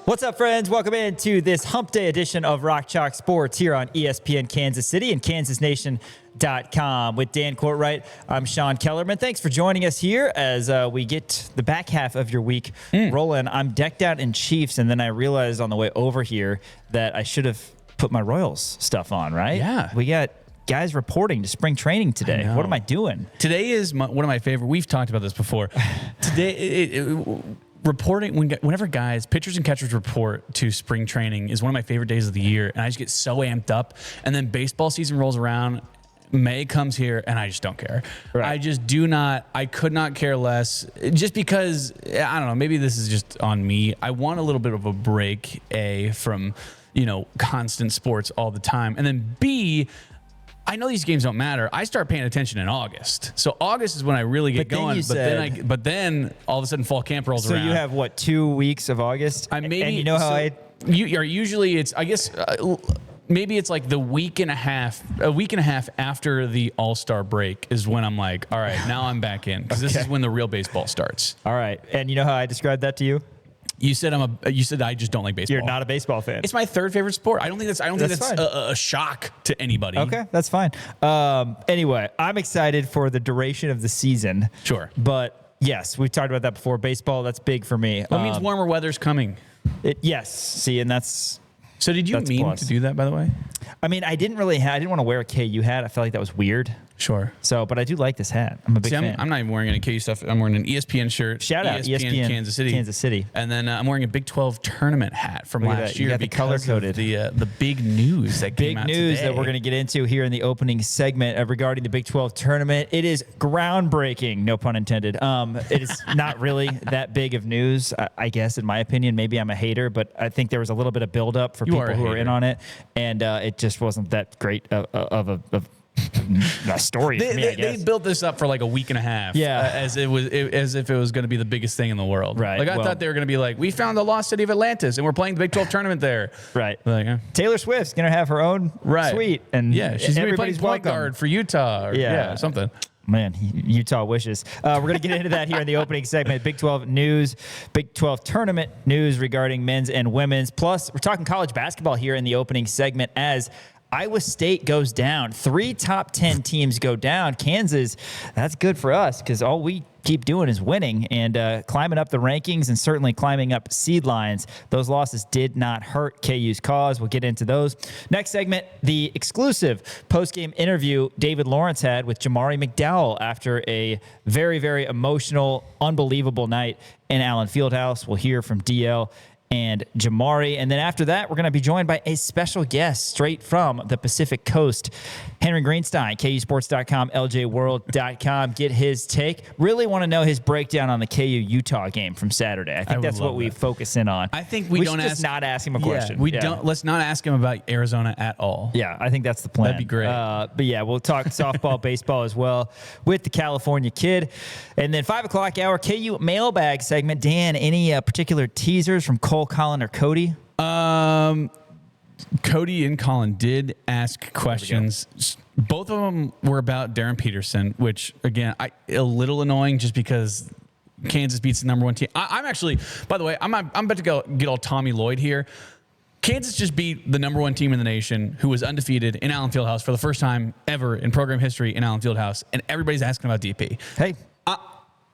What's up, friends? Welcome into this Hump Day edition of Rock Chalk Sports here on ESPN Kansas City and KansasNation.com. With Dan Courtwright, I'm Sean Kellerman. Thanks for joining us here as we get the back half of your week rolling. I'm decked out in Chiefs, and then I realized on the way over here that I should have put my Royals stuff on, right? Yeah. We got guys reporting to spring training today. What am I doing? Today is one of my favorite. We've talked about this before. Today, reporting, whenever pitchers and catchers report to spring training is one of my favorite days of the year. And I just get so amped up. And then baseball season rolls around. May comes here and I just don't care. Right. I could not care less just because, I don't know, maybe this is just on me. I want a little bit of a break, from, constant sports all the time. And then B, I know these games don't matter. I start paying attention in August. So August is when I really get going. But then all of a sudden fall camp rolls around. So you have, 2 weeks of August? And you know how you are usually, it's, I guess, maybe it's like a week and a half after the All-Star break is when I'm like, all right, now I'm back in. Because this is when the real baseball starts. All right. And you know how I described that to you? You said I just don't like baseball. You're not a baseball fan. It's my third favorite sport. I don't think that's a shock to anybody. Okay, that's fine. Anyway, I'm excited for the duration of the season. Sure. But yes, we've talked about that before. Baseball, that's big for me. That means warmer weather's coming. Yes. See, and that's... So did you mean to do that, by the way? I mean, I didn't want to wear a KU hat. I felt like that was weird. Sure. So, but I do like this hat. I'm a big fan. I'm not even wearing any KU stuff. I'm wearing an ESPN shirt. Shout out ESPN Kansas City. And then I'm wearing a Big 12 tournament hat from last year. You got the color-coded. The big news that came out today. Big news that we're going to get into here in the opening segment regarding the Big 12 tournament. It is groundbreaking, no pun intended. It is not really that big of news, I guess, in my opinion. Maybe I'm a hater, but I think there was a little bit of buildup for people who are in on it, and it just wasn't that great of a story for me, I guess. They built this up for like a week and a half. Yeah. As if it was going to be the biggest thing in the world. Right. Like I thought they were going to be like, we found the lost city of Atlantis and we're playing the Big 12 tournament there. Right. Like, Taylor Swift's going to have her own suite. And she's going to be playing point welcome. guard for Utah. Or, something. Man, Utah wishes. We're going to get into that here in the opening segment. Big 12 news, Big 12 tournament news regarding men's and women's. Plus, we're talking college basketball here in the opening segment as Iowa State goes down. 3 top 10 teams go down. Kansas, that's good for us because all we keep doing is winning and climbing up the rankings and certainly climbing up seed lines. Those losses did not hurt KU's cause. We'll get into those. Next segment, the exclusive post-game interview David Lawrence had with Jamari McDowell after a very, very emotional, unbelievable night in Allen Fieldhouse. We'll hear from DL and Jamari. And then after that, we're going to be joined by a special guest straight from the Pacific Coast, Henry Greenstein, KUSports.com, LJWorld.com. Get his take. Really want to know his breakdown on the KU-Utah game from Saturday. I think that's what we focus in on. I think we don't should just not ask him a question. Let's not ask him about Arizona at all. Yeah, I think that's the plan. That'd be great. But yeah, we'll talk softball, baseball as well with the California Kid. And then 5 o'clock hour, KU Mailbag segment. Dan, any particular teasers from Cole, Colin, or Cody? Cody and Colin did ask questions. Both of them were about Darren Peterson, which, again, a little annoying just because Kansas beats the number 1 team. I'm actually, by the way, I'm about to go get all Tommy Lloyd here. Kansas just beat the number 1 team in the nation who was undefeated in Allen Fieldhouse for the first time ever in program history in Allen Fieldhouse, and everybody's asking about DP. Hey.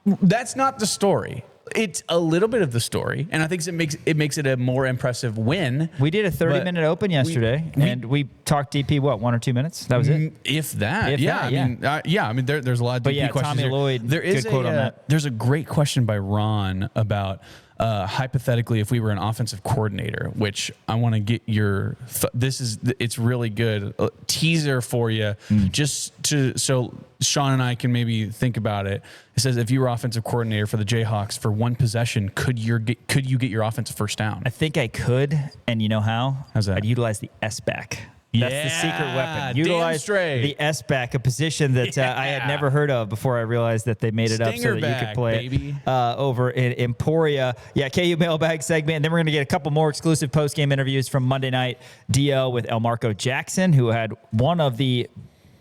That's not the story. It's a little bit of the story, and I think it makes it a more impressive win. We did a 30-minute open yesterday, and we talked DP, 1 or 2 minutes? That was it? If that. I mean, there's a lot of DP questions Tommy Lloyd, good quote on that. There's a great question by Ron about hypothetically if we were an offensive coordinator, which I want to get your it's really good teaser for you so Sean and I can maybe think about it. It says if you were offensive coordinator for the Jayhawks for 1 possession, could you get your offensive first down? I think I could, and you know how? How's that? I'd utilize the S-back. That's the secret weapon. Utilize the S-back, a position that I had never heard of before I realized that they made it up so that you could play it over in Emporia. Yeah, KU Mailbag segment. And then we're going to get a couple more exclusive post-game interviews from Monday night DL with Elmarko Jackson, who had one of the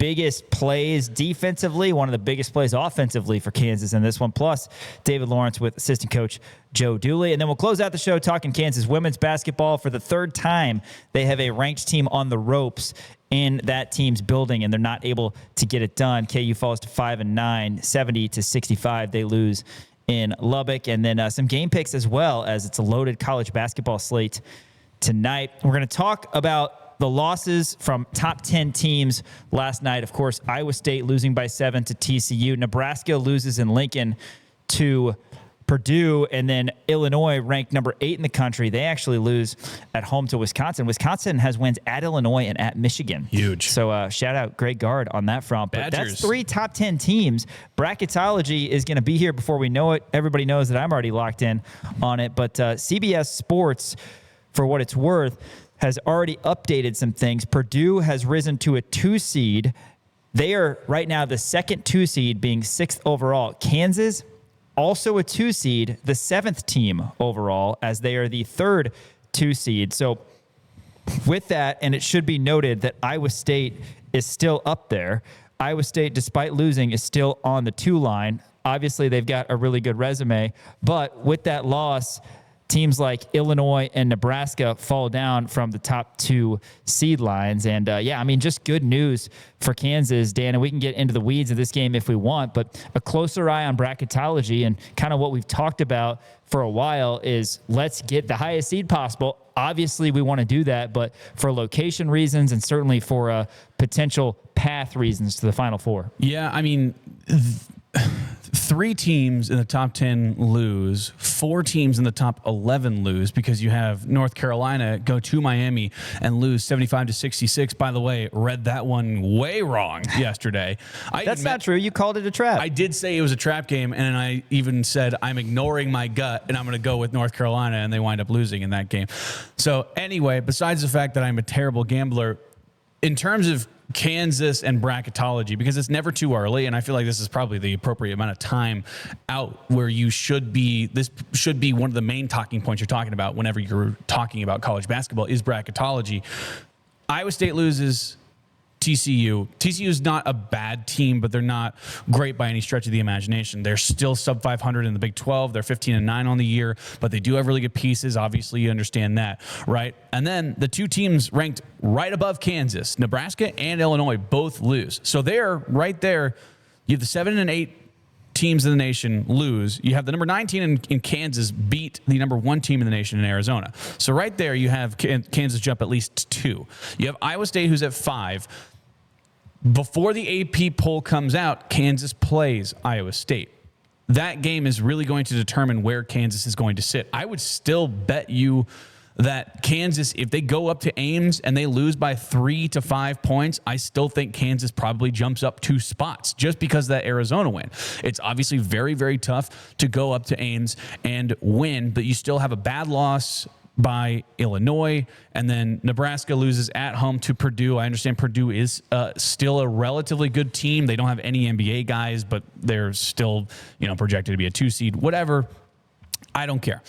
biggest plays defensively, one of the biggest plays offensively for Kansas in this one, plus David Lawrence with assistant coach Joe Dooley. And then we'll close out the show talking Kansas women's basketball. For the third time, they have a ranked team on the ropes in that team's building, and they're not able to get it done. KU falls to 5-9, 70-65. They lose in Lubbock. And then some game picks as well, as it's a loaded college basketball slate tonight. We're going to talk about the losses from top 10 teams last night. Of course, Iowa State losing by 7 to TCU. Nebraska loses in Lincoln to Purdue, and then Illinois, ranked number 8 in the country, they actually lose at home to Wisconsin. Wisconsin has wins at Illinois and at Michigan. Huge. So shout out Greg Gard on that front. But Badgers. that's 3 top 10 teams. Bracketology is going to be here before we know it. Everybody knows that I'm already locked in on it. But CBS Sports, for what it's worth, has already updated some things. Purdue has risen to a 2 seed. They are right now the second 2 seed, being 6th overall. Kansas, also a 2 seed, the 7th team overall, as they are the 3rd 2 seed. So with that, and it should be noted that Iowa State is still up there. Iowa State, despite losing, is still on the 2 line. Obviously, they've got a really good resume, but with that loss, teams like Illinois and Nebraska fall down from the top 2 seed lines. And just good news for Kansas, Dan, and we can get into the weeds of this game if we want, but a closer eye on bracketology and kind of what we've talked about for a while is let's get the highest seed possible. Obviously, we want to do that, but for location reasons and certainly for potential path reasons to the Final Four. Yeah, I mean, 3 teams in the top 10 lose, 4 teams in the top 11 lose, because you have North Carolina go to Miami and lose 75-66. By the way, read that one way wrong yesterday. That's not true. You called it a trap. I did say it was a trap game, and I even said I'm ignoring my gut and I'm going to go with North Carolina, and they wind up losing in that game. So anyway, besides the fact that I'm a terrible gambler, in terms of Kansas and bracketology, because it's never too early, and I feel like this is probably the appropriate amount of time out where you should be. This should be one of the main talking points you're talking about whenever you're talking about college basketball is bracketology. Iowa State loses. TCU is not a bad team, but they're not great by any stretch of the imagination. They're still sub 500 in the Big 12. They're 15-9 on the year, but they do have really good pieces. Obviously, you understand that, right? And then the 2 teams ranked right above Kansas, Nebraska and Illinois, both lose. So they're right there. You have the 7 and 8 teams in the nation lose. You have the number 19 in Kansas beat the number 1 team in the nation in Arizona. So right there, you have Kansas jump at least 2. You have Iowa State, who's at 5. Before the AP poll comes out, Kansas plays Iowa State. That game is really going to determine where Kansas is going to sit. I would still bet you that Kansas, if they go up to Ames and they lose by 3 to 5 points, I still think Kansas probably jumps up 2 spots just because of that Arizona win. It's obviously very, very tough to go up to Ames and win, but you still have a bad loss by Illinois, and then Nebraska loses at home to Purdue. I understand Purdue is still a relatively good team. They don't have any NBA guys, but they're still, projected to be a 2 seed. Whatever. I don't care.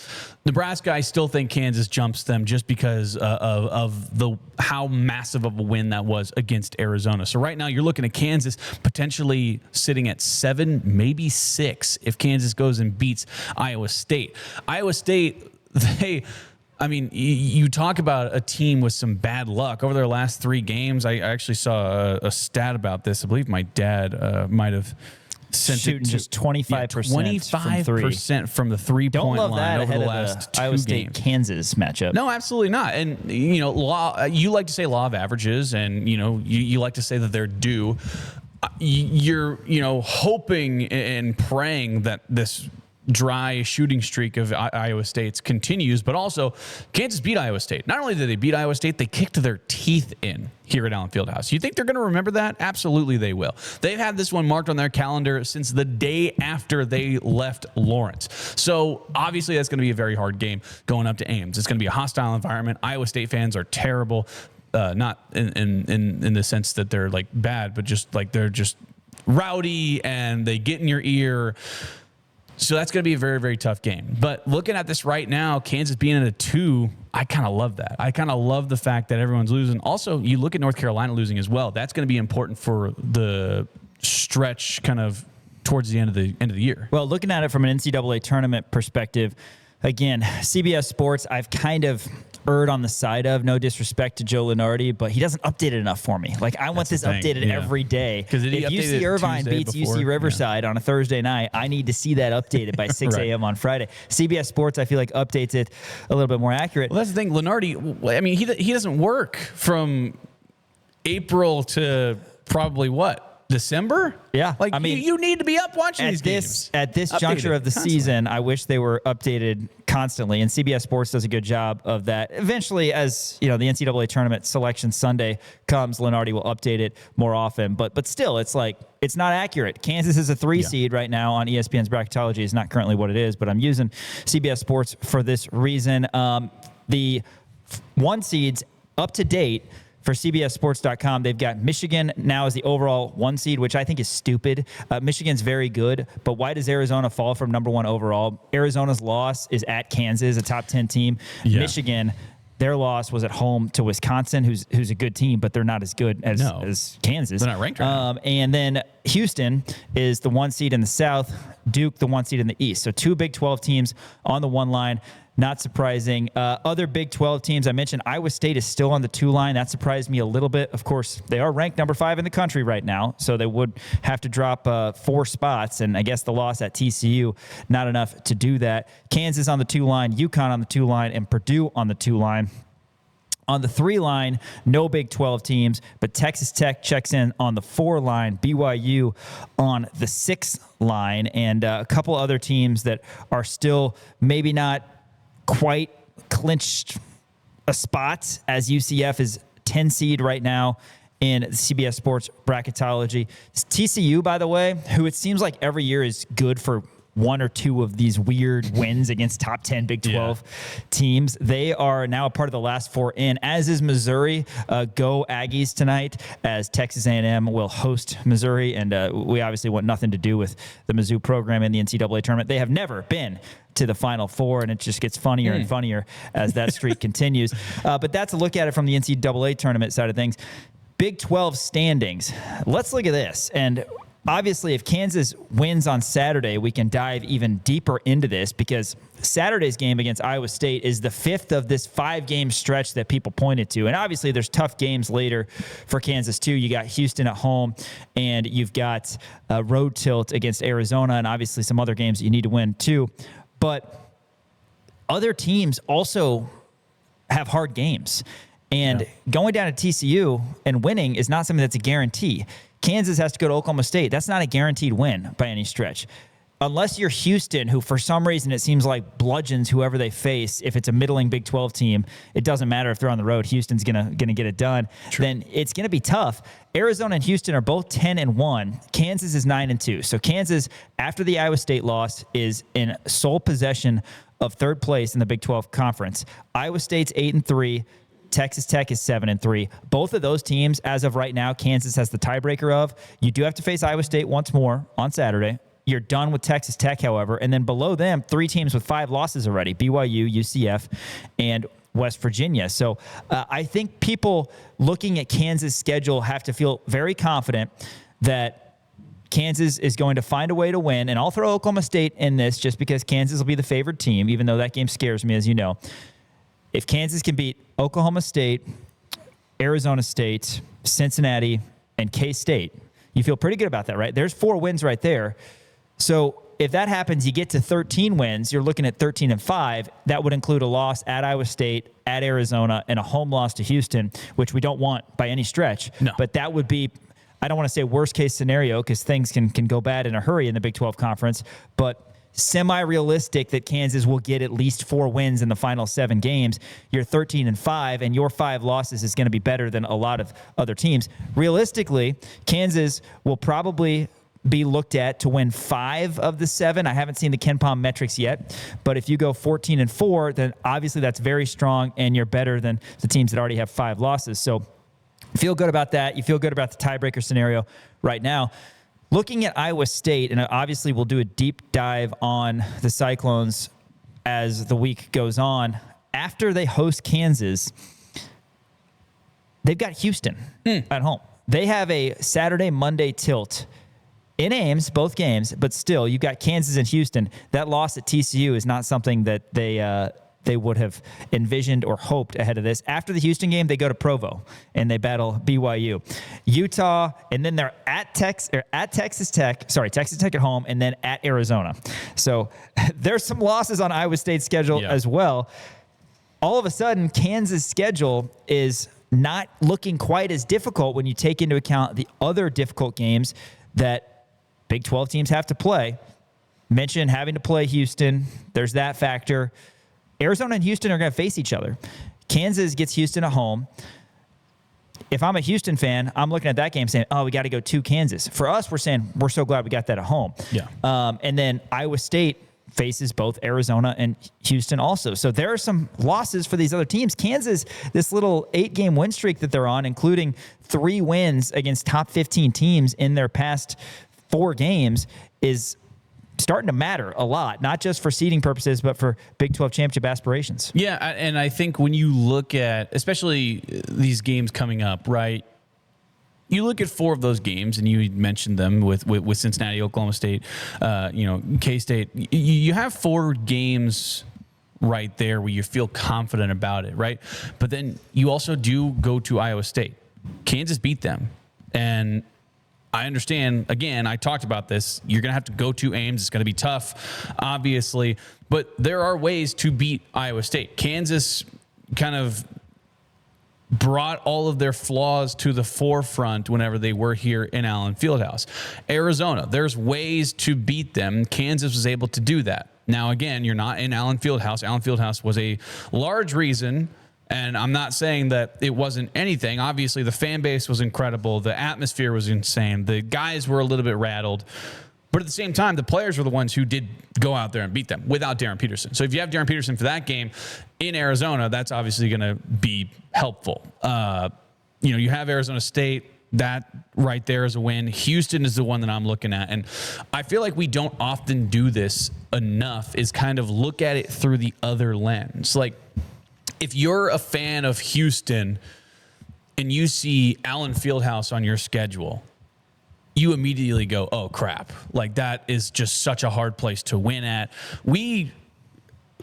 Nebraska, I still think Kansas jumps them just because of how massive of a win that was against Arizona. So right now you're looking at Kansas potentially sitting at 7, maybe 6 if Kansas goes and beats Iowa State. Iowa State, you talk about a team with some bad luck. Over their last 3 games, I actually saw a stat about this. I believe my dad might have sent shooting it to just 25%. 25% from the 3-point line over the last 2 Iowa State games. Kansas matchup. No, absolutely not. And you like to say law of averages, and you like to say that they're due. You're hoping and praying that this dry shooting streak of Iowa State's continues, but also Kansas beat Iowa State. Not only did they beat Iowa State, they kicked their teeth in here at Allen Fieldhouse. You think they're going to remember that? Absolutely they will. They've had this one marked on their calendar since the day after they left Lawrence. So obviously that's going to be a very hard game going up to Ames. It's going to be a hostile environment. Iowa State fans are terrible, not in the sense that they're like bad, but just like they're just rowdy and they get in your ear. So that's going to be a very, very tough game. But looking at this right now, Kansas being at a 2, I kind of love that. I kind of love the fact that everyone's losing. Also, you look at North Carolina losing as well. That's going to be important for the stretch kind of towards the end of the year. Well, looking at it from an NCAA tournament perspective, again, CBS Sports, I've kind of erred on the side of, no disrespect to Joe Lunardi, but he doesn't update it enough for me. Like, I want this updated every day. Because if UC Irvine beats UC Riverside on a Thursday night, I need to see that updated by 6 a.m. on Friday. CBS Sports, I feel like, updates it a little bit more accurate. Well, that's the thing. Lunardi, I mean, he doesn't work from April to probably what? December? Yeah. Like, I mean, you need to be up watching these games. At this juncture of the season, I wish they were updated constantly, and CBS Sports does a good job of that. Eventually, as you know, the NCAA tournament selection Sunday comes, Lunardi will update it more often. But still, it's like, it's not accurate. Kansas is a 3 seed right now on ESPN's Bracketology. Is not currently what it is, but I'm using CBS Sports for this reason. The 1 seeds up to date for CBSSports.com, they've got Michigan now as the overall 1 seed, which I think is stupid. Michigan's very good, but why does Arizona fall from number 1 overall? Arizona's loss is at Kansas, a top 10 team. Yeah. Michigan, their loss was at home to Wisconsin, who's a good team, but they're not as good as Kansas. They're not ranked right now. And then Houston is the 1 seed in the South, Duke the 1 seed in the East. So 2 Big 12 teams on the 1 line. Not surprising. Other Big 12 teams, I mentioned Iowa State is still on the 2 line. That surprised me a little bit. Of course, they are ranked number 5 in the country right now, so they would have to drop 4 spots, and I guess the loss at TCU, not enough to do that. Kansas on the 2 line, UConn on the 2 line, and Purdue on the 2 line. On the 3 line, no Big 12 teams, but Texas Tech checks in on the 4 line, BYU on the 6 line, and a couple other teams that are still maybe not quite clinched a spot, as UCF is 10 seed right now in CBS Sports Bracketology. TCU, by the way, who it seems like every year is good for 1 or 2 of these weird wins against top 10 Big 12 teams. They are now a part of the last 4 in, as is Missouri. Go Aggies tonight, as Texas A&M will host Missouri, and we obviously want nothing to do with the Mizzou program in the NCAA tournament. They have never been to the Final Four, and it just gets funnier and funnier as that streak continues. But that's a look at it from the NCAA tournament side of things. Big 12 standings. Let's look at this. And obviously, if Kansas wins on Saturday, we can dive even deeper into this, because Saturday's game against Iowa State is the 5th of this 5-game stretch that people pointed to. And obviously, there's tough games later for Kansas, too. You got Houston at home, and you've got a road tilt against Arizona, and obviously some other games that you need to win, too. But other teams also have hard games. And going down to TCU and winning is not something that's a guarantee. Kansas has to go to Oklahoma State. That's not a guaranteed win by any stretch. Unless you're Houston, who for some reason it seems like bludgeons whoever they face. If it's a middling Big 12 team, it doesn't matter if they're on the road. Houston's gonna get it done. True. Then it's gonna be tough. Arizona and Houston are both 10-1. Kansas is 9-2. So Kansas, after the Iowa State loss, is in sole possession of 3rd place in the Big 12 conference. Iowa State's 8-3. Texas Tech is 7-3. Both of those teams, as of right now, Kansas has the tiebreaker of. You do have to face Iowa State once more on Saturday. You're done with Texas Tech, however. And then below them, 3 teams with 5 losses already: BYU, UCF, and West Virginia. So I think people looking at Kansas' schedule have to feel very confident that Kansas is going to find a way to win. And I'll throw Oklahoma State in this just because Kansas will be the favored team, even though that game scares me, as you know. If Kansas can beat Oklahoma State, Arizona State, Cincinnati, and K-State, you feel pretty good about that, right? There's 4 wins right there. So if that happens, you get to 13 wins. You're looking at 13-5. That would include a loss at Iowa State, at Arizona, and a home loss to Houston, which we don't want by any stretch. No. But that would be, I don't want to say worst case scenario, because things can go bad in a hurry in the Big 12 conference, but semi-realistic that Kansas will get at least 4 wins in the final 7 games. You're 13-5, and your 5 losses is going to be better than a lot of other teams. Realistically, Kansas will probably be looked at to win 5 of the 7. I haven't seen the KenPom metrics yet, but if you go 14-4, then obviously that's very strong, and you're better than the teams that already have 5 losses. So feel good about that. You feel good about the tiebreaker scenario right now. looking at Iowa State, and obviously we'll do a deep dive on the Cyclones as the week goes on. After they host Kansas, they've got Houston at home. They have a Saturday, Monday tilt in Ames, both games, but still, you've got Kansas and Houston. That loss at TCU is not something that they would have envisioned or hoped ahead of this. After the Houston game, they go to Provo and they battle BYU, Utah, and then they're at Texas Tech at home, and then at Arizona. So there's some losses on Iowa State's schedule as well. All of a sudden, Kansas' schedule is not looking quite as difficult when you take into account the other difficult games that Big 12 teams have to play. Mention having to play Houston. There's that factor. Arizona and Houston are going to face each other. Kansas gets Houston at home. If I'm a Houston fan, I'm looking at that game saying, oh, we got to go to Kansas. For us, we're saying we're so glad we got that at home. Yeah. And then Iowa State faces both Arizona and Houston also. So there are some losses for these other teams. Kansas, this little 8-game win streak that they're on, including 3 wins against top 15 teams in their past 4 games, is starting to matter a lot, not just for seeding purposes, but for Big 12 championship aspirations. Yeah, and I think when you look at, especially these games coming up, right, you look at 4 of those games, and you mentioned them with Cincinnati, Oklahoma State, K-State. You have 4 games right there where you feel confident about it, right? But then you also do go to Iowa State. Kansas beat them, and I understand, again, I talked about this. You're going to have to go to Ames. It's going to be tough, obviously. But there are ways to beat Iowa State. Kansas kind of brought all of their flaws to the forefront whenever they were here in Allen Fieldhouse. Arizona, there's ways to beat them. Kansas was able to do that. Now, again, you're not in Allen Fieldhouse. Allen Fieldhouse was a large reason. And I'm not saying that it wasn't anything. Obviously, the fan base was incredible. The atmosphere was insane. The guys were a little bit rattled. But at the same time, the players were the ones who did go out there and beat them without Darren Peterson. So if you have Darren Peterson for that game in Arizona, that's obviously going to be helpful. You have Arizona State. That right there is a win. Houston is the one that I'm looking at. And I feel like we don't often do this enough, is kind of look at it through the other lens. Like, if you're a fan of Houston and you see Allen Fieldhouse on your schedule, you immediately go, oh, crap. Like, that is just such a hard place to win at. We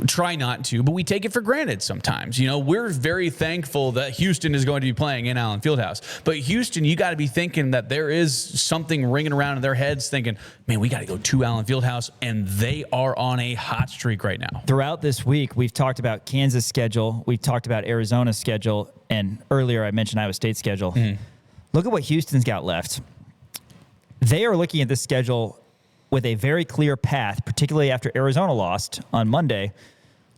try not to, but we take it for granted sometimes. We're very thankful that Houston is going to be playing in Allen Fieldhouse. But Houston, you got to be thinking that there is something ringing around in their heads thinking, man, we got to go to Allen Fieldhouse, and they are on a hot streak right now. Throughout this week, we've talked about Kansas' schedule. We've talked about Arizona's schedule. And earlier I mentioned Iowa State's schedule. Look at what Houston's got left. They are looking at this schedule with a very clear path, particularly after Arizona lost on Monday,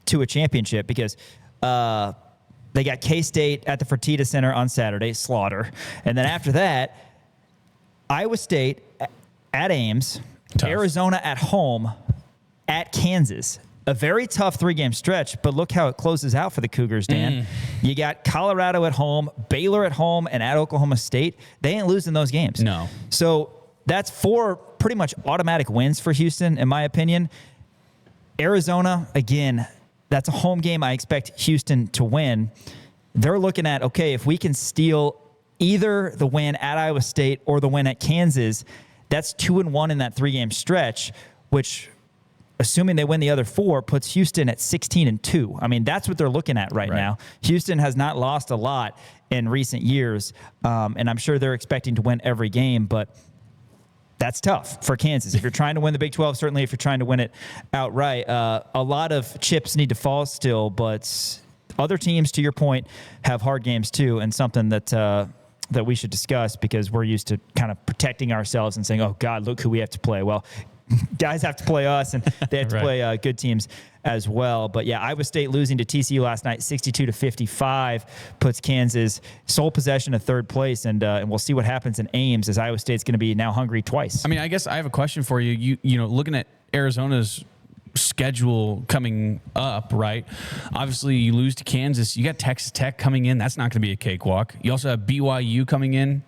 to a championship, because they got K-State at the Fertitta Center on Saturday, slaughter. And then after that, Iowa State at Ames, Tough. Arizona at home, at Kansas. A very tough 3-game stretch, but look how it closes out for the Cougars, Dan. You got Colorado at home, Baylor at home, and at Oklahoma State. They ain't losing those games. No. So that's 4 pretty much automatic wins for Houston, in my opinion. Arizona, again, that's a home game I expect Houston to win. They're looking at, okay, if we can steal either the win at Iowa State or the win at Kansas, that's 2-1 in that 3-game stretch, which, assuming they win the other 4, puts Houston at 16-2. I mean, that's what they're looking at right now. Houston has not lost a lot in recent years, and I'm sure they're expecting to win every game, but that's tough for Kansas. If you're trying to win the Big 12, certainly if you're trying to win it outright, a lot of chips need to fall still, but other teams, to your point, have hard games too, and something that we should discuss, because we're used to kind of protecting ourselves and saying, oh, God, look who we have to play. Well, guys have to play us, and they have to play good teams as well. But yeah, Iowa State losing to TCU last night, 62-55, puts Kansas sole possession of 3rd place, and we'll see what happens in Ames, as Iowa State's going to be now hungry twice. I mean, I guess I have a question for you. You know, looking at Arizona's schedule coming up, right? Obviously, you lose to Kansas. You got Texas Tech coming in. That's not going to be a cakewalk. You also have BYU coming in.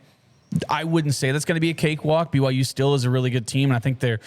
I wouldn't say that's going to be a cakewalk. BYU still is a really good team, and I think they're,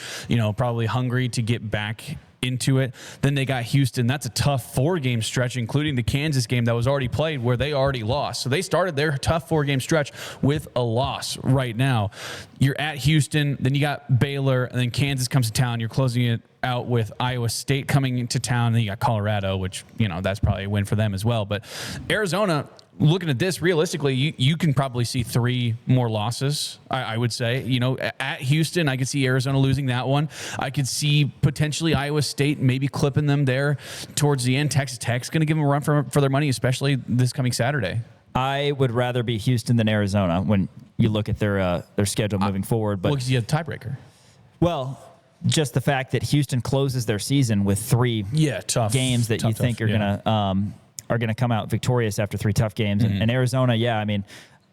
probably hungry to get back into it. Then they got Houston. That's a tough 4-game stretch, including the Kansas game that was already played where they already lost. So they started their tough 4-game stretch with a loss right now. You're at Houston, then you got Baylor, and then Kansas comes to town. You're closing it out with Iowa State coming into town, and then you got Colorado, which, that's probably a win for them as well. But Arizona, looking at this realistically, you can probably see 3 more losses. I would say, at Houston, I could see Arizona losing that one. I could see potentially Iowa State maybe clipping them there towards the end. Texas Tech's going to give them a run for their money, especially this coming Saturday. I would rather be Houston than Arizona when you look at their schedule moving forward. But because you have the tiebreaker. Well, just the fact that Houston closes their season with 3 tough games that you think are going to come out victorious after 3 tough games. And Arizona,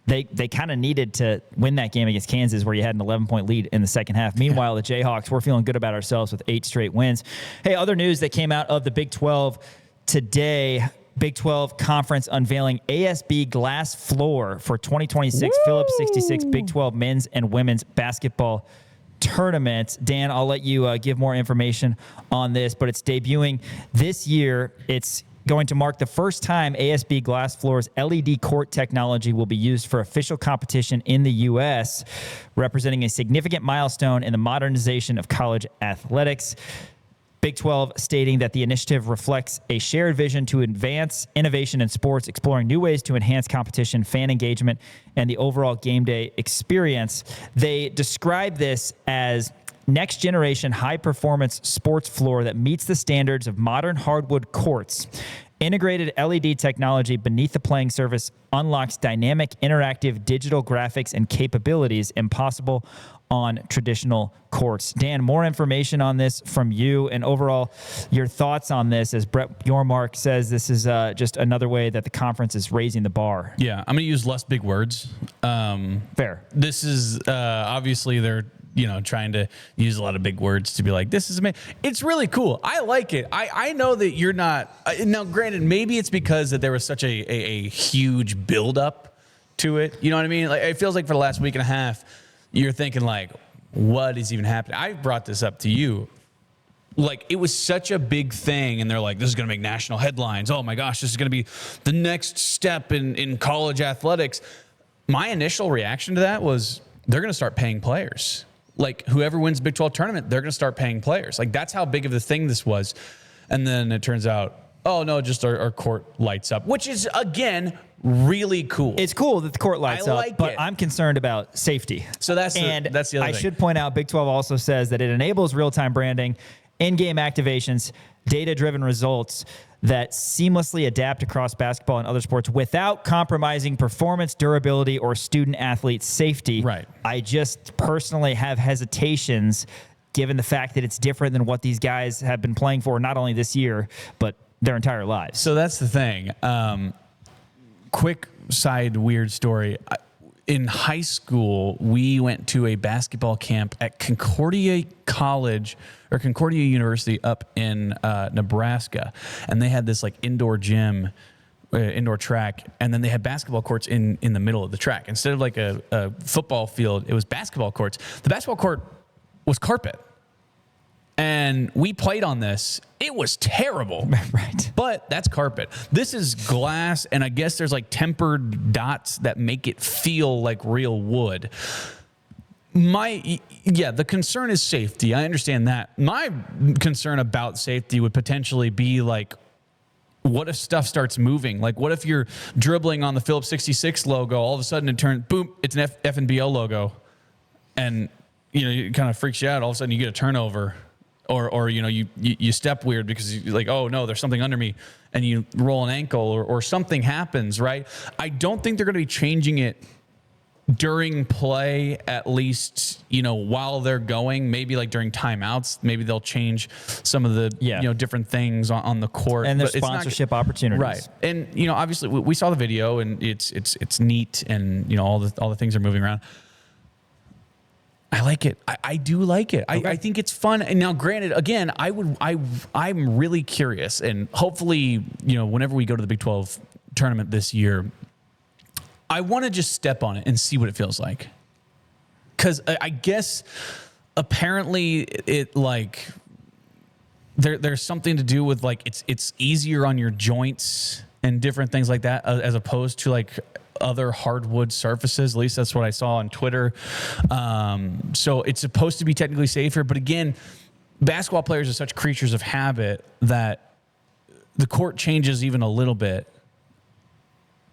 they kind of needed to win that game against Kansas where you had an 11-point lead in the second half. Meanwhile, the Jayhawks, we're feeling good about ourselves with 8 straight wins. Hey, other news that came out of the Big 12 today, Big 12 Conference unveiling ASB glass floor for 2026 Phillips 66 Big 12 men's and women's basketball tournament. Dan, I'll let you give more information on this, but it's debuting this year. It's going to mark the first time ASB Glass Floor's LED court technology will be used for official competition in the U.S., representing a significant milestone in the modernization of college athletics. Big 12 stating that the initiative reflects a shared vision to advance innovation in sports, exploring new ways to enhance competition, fan engagement, and the overall game day experience. They describe this as next generation high performance sports floor that meets the standards of modern hardwood courts. Integrated LED technology beneath the playing surface unlocks dynamic, interactive digital graphics and capabilities impossible on traditional courts. Dan, more information on this from you, and overall your thoughts on this, as Brett Yormark says, this is just another way that the conference is raising the bar. Yeah, I'm going to use less big words. Fair. This is obviously they're trying to use a lot of big words to be like, this is amazing. It's really cool. I like it. I know that you're not. Now, granted, maybe it's because that there was such a huge buildup to it. You know what I mean? Like, it feels like for the last week and a half, you're thinking like, what is even happening? I brought this up to you. Like, it was such a big thing, and they're like, this is going to make national headlines. Oh, my gosh, this is going to be the next step in college athletics. My initial reaction to that was they're going to start paying players. Like, whoever wins the Big 12 tournament, they're going to start paying players. Like, that's how big of the thing this was. And then it turns out, oh, no, just our court lights up, which is, again, really cool. It's cool that the court lights like up, but it. I'm concerned about safety. So that's the other thing. I should point out, Big 12 also says that it enables real-time branding, in-game activations, data-driven results that seamlessly adapt across basketball and other sports without compromising performance, durability, or student-athlete safety. Right. I just personally have hesitations given the fact that it's different than what these guys have been playing for not only this year, but their entire lives. So that's the thing. Quick side weird story. In high school, we went to a basketball camp at Concordia College or Concordia University up in Nebraska. And they had this like indoor gym, indoor track. And then they had basketball courts in the middle of the track. Instead of like a football field, it was basketball courts. The basketball court was carpet. And we played on this. It was terrible. Right. But that's carpet. This is glass, and I guess there's like tempered dots that make it feel like real wood. The concern is safety. I understand that. My concern about safety would potentially be like, what if stuff starts moving? Like, what if you're dribbling on the Phillips 66 logo, all of a sudden it turns, boom, it's an FNBL logo. And, it kind of freaks you out. All of a sudden you get a turnover. Or you step weird because you're like, oh no, there's something under me, and you roll an ankle or something happens, right? I don't think they're going to be changing it during play, at least, while they're going. Maybe like during timeouts, maybe they'll change some of the different things on the court. And there's sponsorship opportunities. Right. And obviously we saw the video, and it's neat, and all the things are moving around. I like it. I do like it. Okay. I think it's fun. And now, granted, again, I'm really curious, and hopefully, whenever we go to the Big 12 tournament this year, I want to just step on it and see what it feels like. because I guess apparently it like there's something to do with like it's easier on your joints and different things like that as opposed to like other hardwood surfaces. At least that's what I saw on Twitter. So it's supposed to be technically safer, but again, basketball players are such creatures of habit that the court changes even a little bit,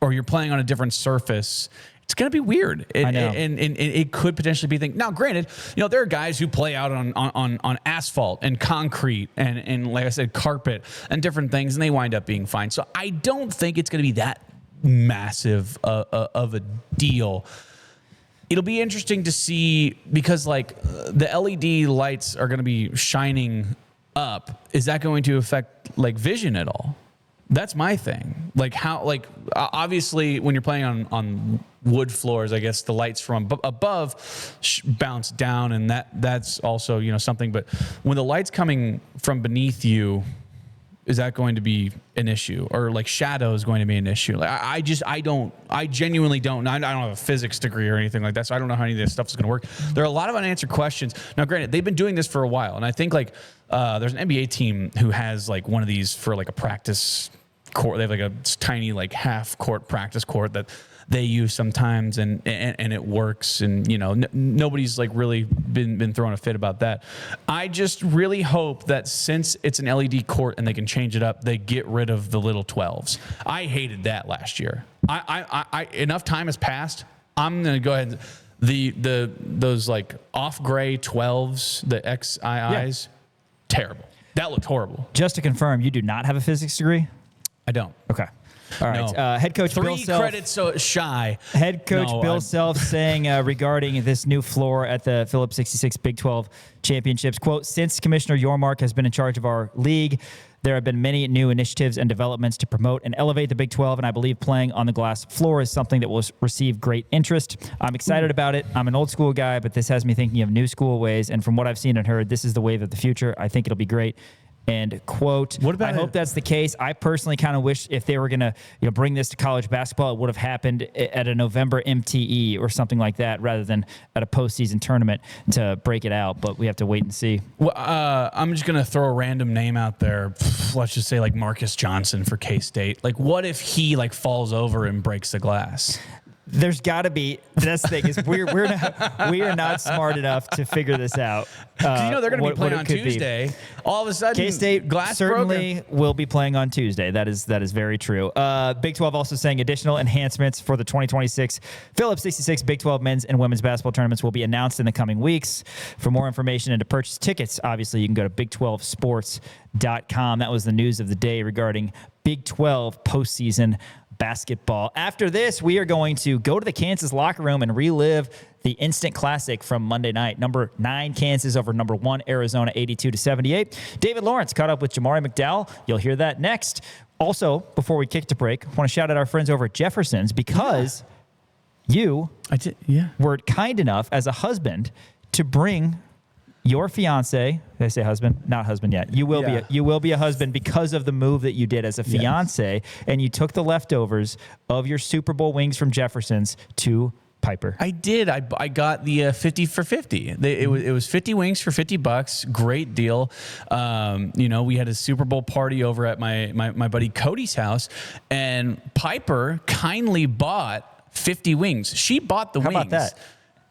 or you're playing on a different surface, it's going to be weird. And it could potentially be a thing. Now, granted, there are guys who play out on asphalt and concrete and like I said, carpet and different things, and they wind up being fine. So I don't think it's going to be that massive of a deal. It'll be interesting to see because like the LED lights are going to be shining up. Is that going to affect like vision at all? That's my thing. Like how, like obviously when you're playing on wood floors, I guess the lights from above bounce down, and that's also something. But when the light's coming from beneath you, is that going to be an issue, or like shadow is going to be an issue? Like I genuinely don't know. I don't have a physics degree or anything like that, so I don't know how any of this stuff is going to work. There are a lot of unanswered questions. Now, granted, they've been doing this for a while, and I think like there's an NBA team who has like one of these for like a practice court. They have like a tiny like half court practice court that they use sometimes, and it works, and nobody's like really been throwing a fit about that. I just really hope that since it's an LED court and they can change it up, they get rid of the little 12s. I hated that last year. I enough time has passed. I'm gonna go ahead and those like off gray 12s, the XIIs, terrible. That looked horrible. Just to confirm, you do not have a physics degree? I don't. Okay. All right. No. Head coach Bill Self. 3 credits so shy. Head coach Bill Self saying regarding this new floor at the Phillips 66 Big 12 championships, quote, since Commissioner Yormark has been in charge of our league, there have been many new initiatives and developments to promote and elevate the Big 12, and I believe playing on the glass floor is something that will receive great interest. I'm excited about it. I'm an old school guy, but this has me thinking of new school ways, and from what I've seen and heard, this is the wave of the future. I think it'll be great. And quote, I hope that's the case. I personally kind of wish if they were going to bring this to college basketball, it would have happened at a November MTE or something like that rather than at a postseason tournament to break it out. But we have to wait and see. Well, I'm just going to throw a random name out there. Let's just say like Marcus Johnson for K-State. Like what if he like falls over and breaks the glass? There's got to be. That's the thing is we are not smart enough to figure this out. They're going to be playing on Tuesday. All of a sudden, K-State glass certainly broken. will be playing on Tuesday. That is very true. Big 12 also saying additional enhancements for the 2026 Phillips 66 Big 12 men's and women's basketball tournaments will be announced in the coming weeks. For more information and to purchase tickets, obviously you can go to Big12Sports.com. That was the news of the day regarding Big 12 postseason basketball. After this, we are going to go to the Kansas locker room and relive the instant classic from Monday night. Number 9 Kansas over number 1 Arizona, 82-78. David Lawrence caught up with Jamari McDowell. You'll hear that next. Also, before we kick to break, I want to shout out our friends over at Jefferson's because you were kind enough as a husband to bring your fiance, did I say husband? Not husband yet. You will be a husband because of the move that you did as a fiance, and you took the leftovers of your Super Bowl wings from Jefferson's to Piper. I did. I got the 50 for 50. It was 50 wings for $50. Great deal. We had a Super Bowl party over at my buddy Cody's house, and Piper kindly bought 50 wings. She bought the wings. How about that?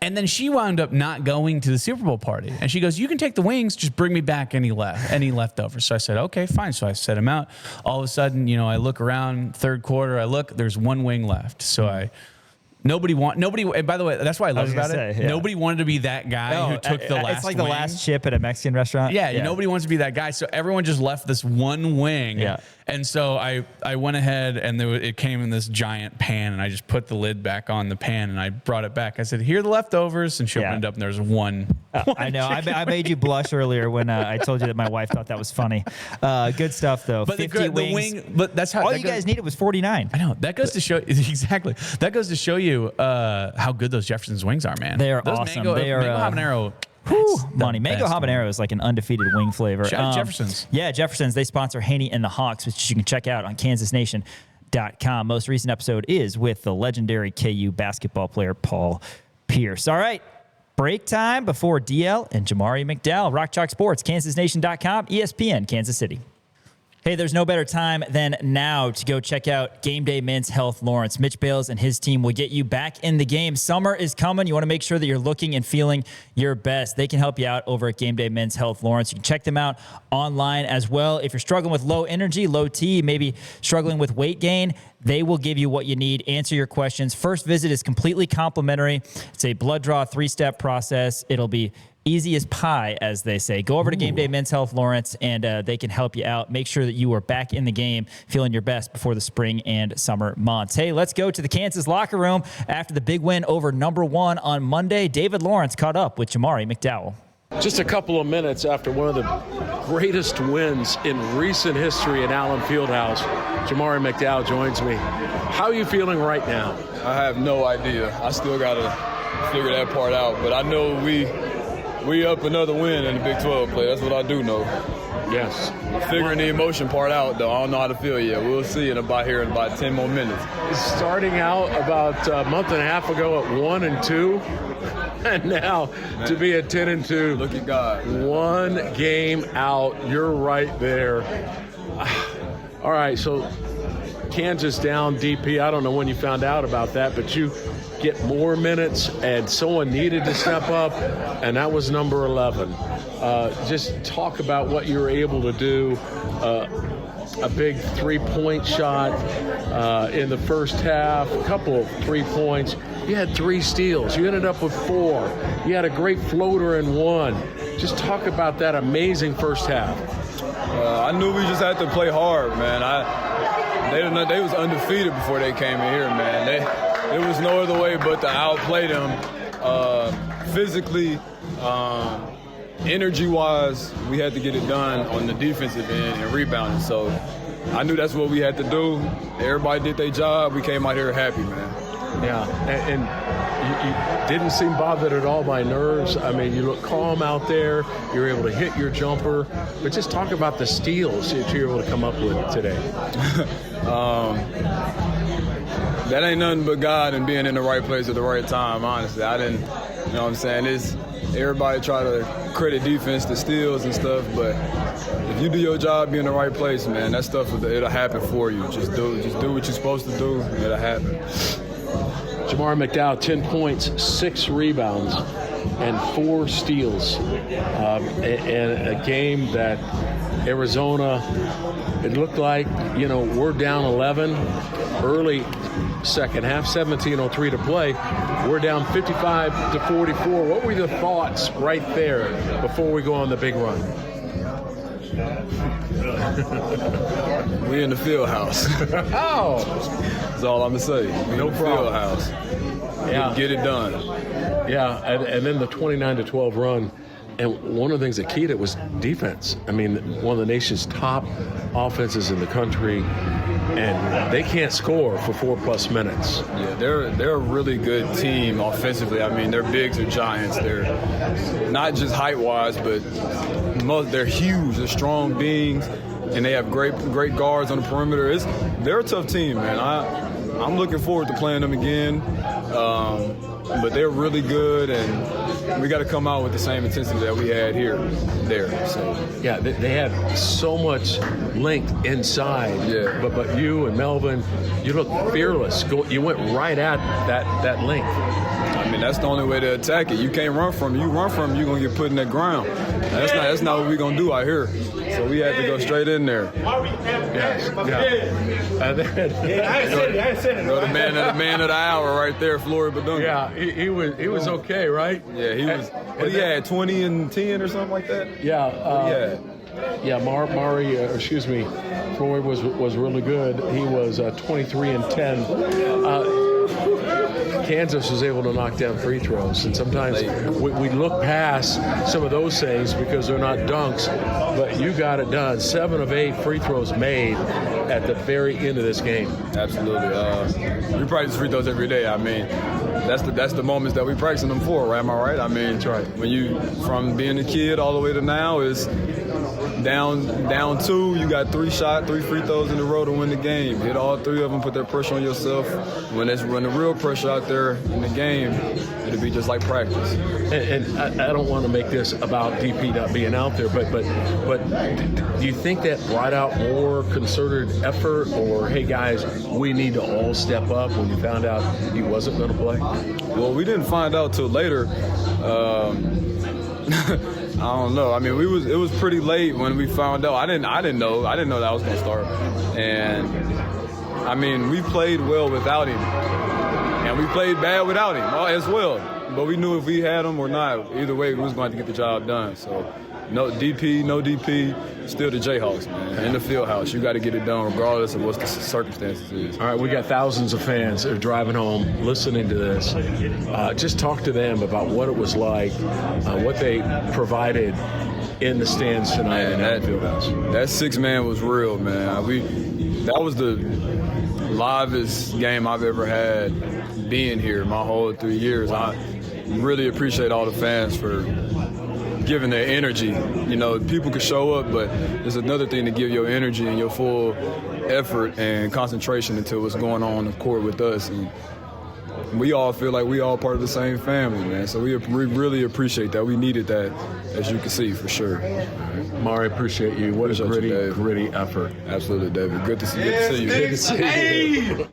And then she wound up not going to the Super Bowl party. And she goes, you can take the wings, just bring me back any leftovers. So I said, okay, fine. So I set them out. All of a sudden, I look around, third quarter, there's 1 wing left. So nobody, and by the way, that's what I love about it. Yeah. Nobody wanted to be that guy who took the last wing. It's like the last chip at a Mexican restaurant. Yeah, nobody wants to be that guy. So everyone just left this 1 wing. Yeah. And so I went ahead and it came in this giant pan, and I just put the lid back on the pan and I brought it back. I said, here are the leftovers. And she opened it up and there's one. I know. I made you blush earlier when I told you that my wife thought that was funny. Good stuff, though. But 50 wings. The wing, but that's how all you guys needed was 49. I know. That goes to show exactly. That goes to show you how good those Jefferson's wings are, man. They are awesome. They are mango habanero. Money. Mango habanero is like an undefeated wing flavor. Shout out Jefferson's. Yeah, Jefferson's. They sponsor Haney and the Hawks, which you can check out on kansasnation.com. Most recent episode is with the legendary KU basketball player Paul Pierce. All right, Break time before DL and Jamari McDowell. Rock Chalk Sports, KansasNation.com, ESPN, Kansas City. Hey, there's no better time than now to go check out Game Day Men's Health Lawrence. Mitch Bales and his team will get you back in the game. Summer is coming. You want to make sure that you're looking and feeling your best. They can help you out over at Game Day Men's Health Lawrence. You can check them out online as well. If you're struggling with low energy, low T, maybe struggling with weight gain, they will give you what you need, answer your questions. First visit is completely complimentary. It's a blood draw 3-step process. It'll be easy as pie, as they say. Go over to Game Day Men's Health Lawrence, and they can help you out. Make sure that you are back in the game, feeling your best before the spring and summer months. Hey, let's go to the Kansas locker room. After the big win over number 1 on Monday, David Lawrence caught up with Jamari McDowell. Just a couple of minutes after one of the greatest wins in recent history at Allen Fieldhouse, Jamari McDowell joins me. How are you feeling right now? I have no idea. I still got to figure that part out, but I know we up another win in the Big 12 play. That's what I do know. Yes. Figuring the emotion part out, though, I don't know how to feel yet. We'll see in about 10 more minutes. Starting out about a month and a half ago at 1-2, and now to be at 10-2. Look at God. One game out. You're right there. All right, so Kansas down DP. I don't know when you found out about that, but you get more minutes, and someone needed to step up, and that was number 11. Just talk about what you were able to do. A big 3-point shot in the first half, a couple of 3 points. You had 3 steals. You ended up with 4. You had a great floater in 1. Just talk about that amazing first half. I knew we just had to play hard, man. They was undefeated before they came in here, man. There was no other way but to outplay them physically. Energy-wise, we had to get it done on the defensive end and rebounding. So I knew that's what we had to do. Everybody did their job. We came out here happy, man. Yeah, and you didn't seem bothered at all by nerves. I mean, you look calm out there. You're able to hit your jumper. But just talk about the steals that you're able to come up with today. That ain't nothing but God and being in the right place at the right time, honestly. I didn't, you know what I'm saying? Everybody try to credit defense to steals and stuff, but if you do your job, be in the right place, man, that stuff, it'll happen for you. Just do what you're supposed to do, and it'll happen. Jamari McDowell, 10 points, 6 rebounds, and 4 steals. And a game that Arizona, it looked like, we're down 11 early second half, 17:03 to play. We're down 55-44. What were the thoughts right there before we go on the big run? We in the field house. Oh! That's all I'm going to say. We No in the problem. field house. Yeah. Get it done. Yeah, and then the 29-12 run. And one of the things that keyed it was defense. I mean, one of the nation's top offenses in the country, and they can't score for 4+ minutes. Yeah, they're a really good team offensively. I mean, their bigs are giants. They're not just height-wise, but they're huge. They're strong beings, and they have great guards on the perimeter. They're a tough team, man. I'm looking forward to playing them again. But they're really good, and we got to come out with the same intensity that we had there. So yeah, they have so much length inside. Yeah. But you and Melvin, you look fearless. You went right at that length. I mean, that's the only way to attack it. You can't run from it. You run from it, you're going to get put in that ground. That's not what we're going to do out here. So we had to go straight in there. Yes. Yeah. And then, I said it. The man of the hour right there, Flory Badunga. yeah, he was okay, right? Yeah, he was. What he had, 20 and 10 or something like that? Yeah. Yeah, Floyd was really good. He was 23 and 10. Kansas was able to knock down free throws, and sometimes we look past some of those things because they're not dunks, but you got it done. 7 of 8 free throws made at the very end of this game. Absolutely. We practice free throws every day. I mean, that's the moments that we practicing them for, right? Am I right? I mean, That's right. When you, from being a kid all the way to now, is down 2, you got 3 free throws in a row to win the game. Hit all 3 of them, put that pressure on yourself. When the real pressure out there in the game, it'll be just like practice. And I don't want to make this about DP not being out there, but do you think that brought out more concerted effort, or hey guys, we need to all step up when you found out he wasn't going to play? Well, we didn't find out till later. I don't know. I mean, it was pretty late when we found out. I didn't know that I was going to start. And I mean, we played well without him, and we played bad without him as well. But we knew if we had him or not, either way, we was going to get the job done. So, no DP, still the Jayhawks, man. In the field house, you got to get it done regardless of what the circumstances is. All right, we got thousands of fans that are driving home, listening to this. Just talk to them about what it was like, what they provided in the stands tonight in that field house. That 6-man was real, man. That was the livest game I've ever had being here my whole 3 years. I really appreciate all the fans for giving their energy. You know, people could show up, but there's another thing to give your energy and your full effort and concentration into what's going on the court with us. And we all feel like we all part of the same family, man. So we really appreciate that. We needed that, as you can see, for sure. Mari, appreciate you. What a gritty effort. Absolutely, David. Good to see you. Good to see you.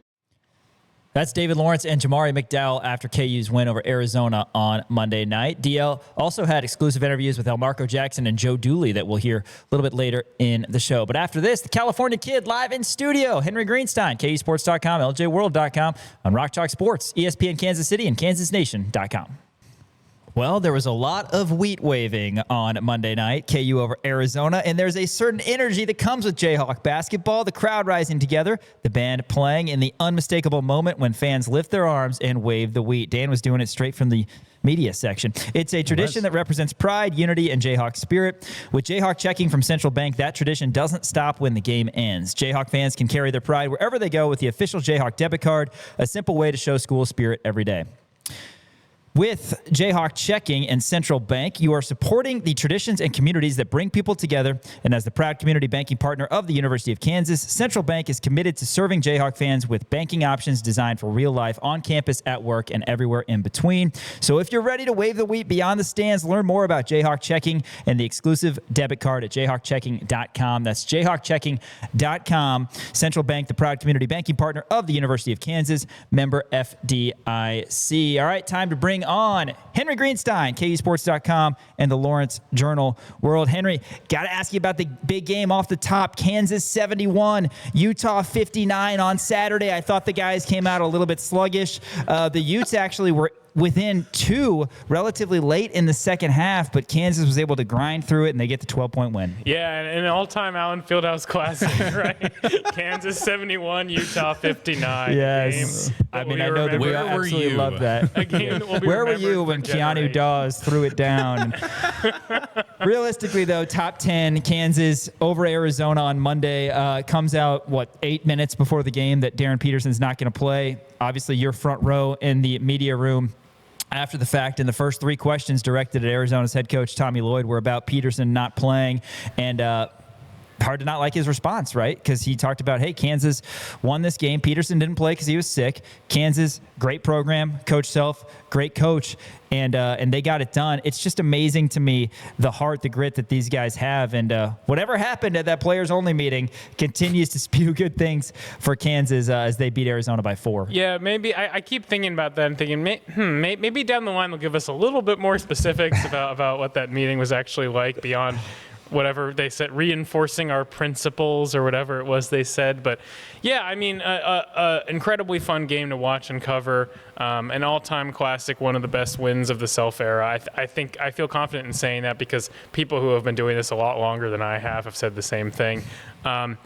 That's David Lawrence and Jamari McDowell after KU's win over Arizona on Monday night. DL also had exclusive interviews with Elmarko Jackson and Joe Dooley that we'll hear a little bit later in the show. But after this, the California Kid live in studio. Henry Greenstein, KUSports.com, LJWorld.com, on Rock Chalk Sports, ESPN Kansas City, and KansasNation.com. Well, there was a lot of wheat waving on Monday night, KU over Arizona, and there's a certain energy that comes with Jayhawk basketball, the crowd rising together, the band playing in the unmistakable moment when fans lift their arms and wave the wheat. Dan was doing it straight from the media section. It's a tradition that represents pride, unity, and Jayhawk spirit. With Jayhawk checking from Central Bank, that tradition doesn't stop when the game ends. Jayhawk fans can carry their pride wherever they go with the official Jayhawk debit card, a simple way to show school spirit every day. With Jayhawk Checking and Central Bank, you are supporting the traditions and communities that bring people together. And as the proud community banking partner of the University of Kansas, Central Bank is committed to serving Jayhawk fans with banking options designed for real life on campus, at work, and everywhere in between. So if you're ready to wave the wheat beyond the stands, learn more about Jayhawk Checking and the exclusive debit card at jayhawkchecking.com. That's jayhawkchecking.com. Central Bank, the proud community banking partner of the University of Kansas, member FDIC. All right, time to bring on Henry Greenstein, KUSports.com, and the Lawrence Journal World. Henry, got to ask you about the big game off the top. Kansas 71, Utah 59 on Saturday. I thought the guys came out a little bit sluggish. The Utes actually were within 2 relatively late in the second half, but Kansas was able to grind through it, and they get the 12-point win. Yeah, and an all-time Allen Fieldhouse classic, right? Kansas 71, Utah 59. Yes. I mean, I know that we absolutely love that. A game that will be Where were remembered you when for Keanu generations. Dawes threw it down? Realistically, though, top 10, Kansas over Arizona on Monday comes out, 8 minutes before the game that Darren Peterson's not going to play. Obviously, you're front row in the media room after the fact, and the first 3 questions directed at Arizona's head coach, Tommy Lloyd, were about Peterson not playing, and hard to not like his response, right? Because he talked about, hey, Kansas won this game. Peterson didn't play because he was sick. Kansas, great program. Coach Self, great coach. And they got it done. It's just amazing to me, the heart, the grit that these guys have. And whatever happened at that players-only meeting continues to spew good things for Kansas as they beat Arizona by 4. Yeah, maybe I keep thinking about that and thinking, maybe down the line they'll give us a little bit more specifics about what that meeting was actually like beyond whatever they said, reinforcing our principles or whatever it was they said. But yeah, I mean, incredibly fun game to watch and cover. An all-time classic, one of the best wins of the Self era. I feel confident in saying that because people who have been doing this a lot longer than I have said the same thing. A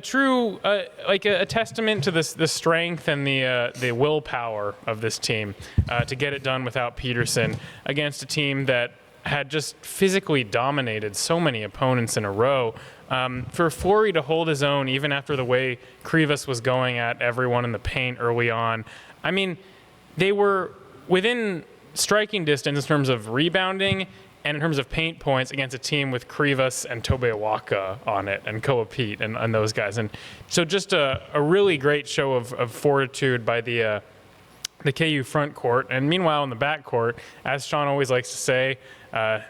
true, a testament to the strength and the willpower of this team to get it done without Peterson against a team that had just physically dominated so many opponents in a row. For Flory to hold his own, even after the way Krivas was going at everyone in the paint early on, I mean, they were within striking distance in terms of rebounding and in terms of paint points against a team with Krivas and Tobe Awaka on it, and Koa Pete and those guys. And so just a really great show of fortitude by the KU front court. And meanwhile, in the back court, as Sean always likes to say,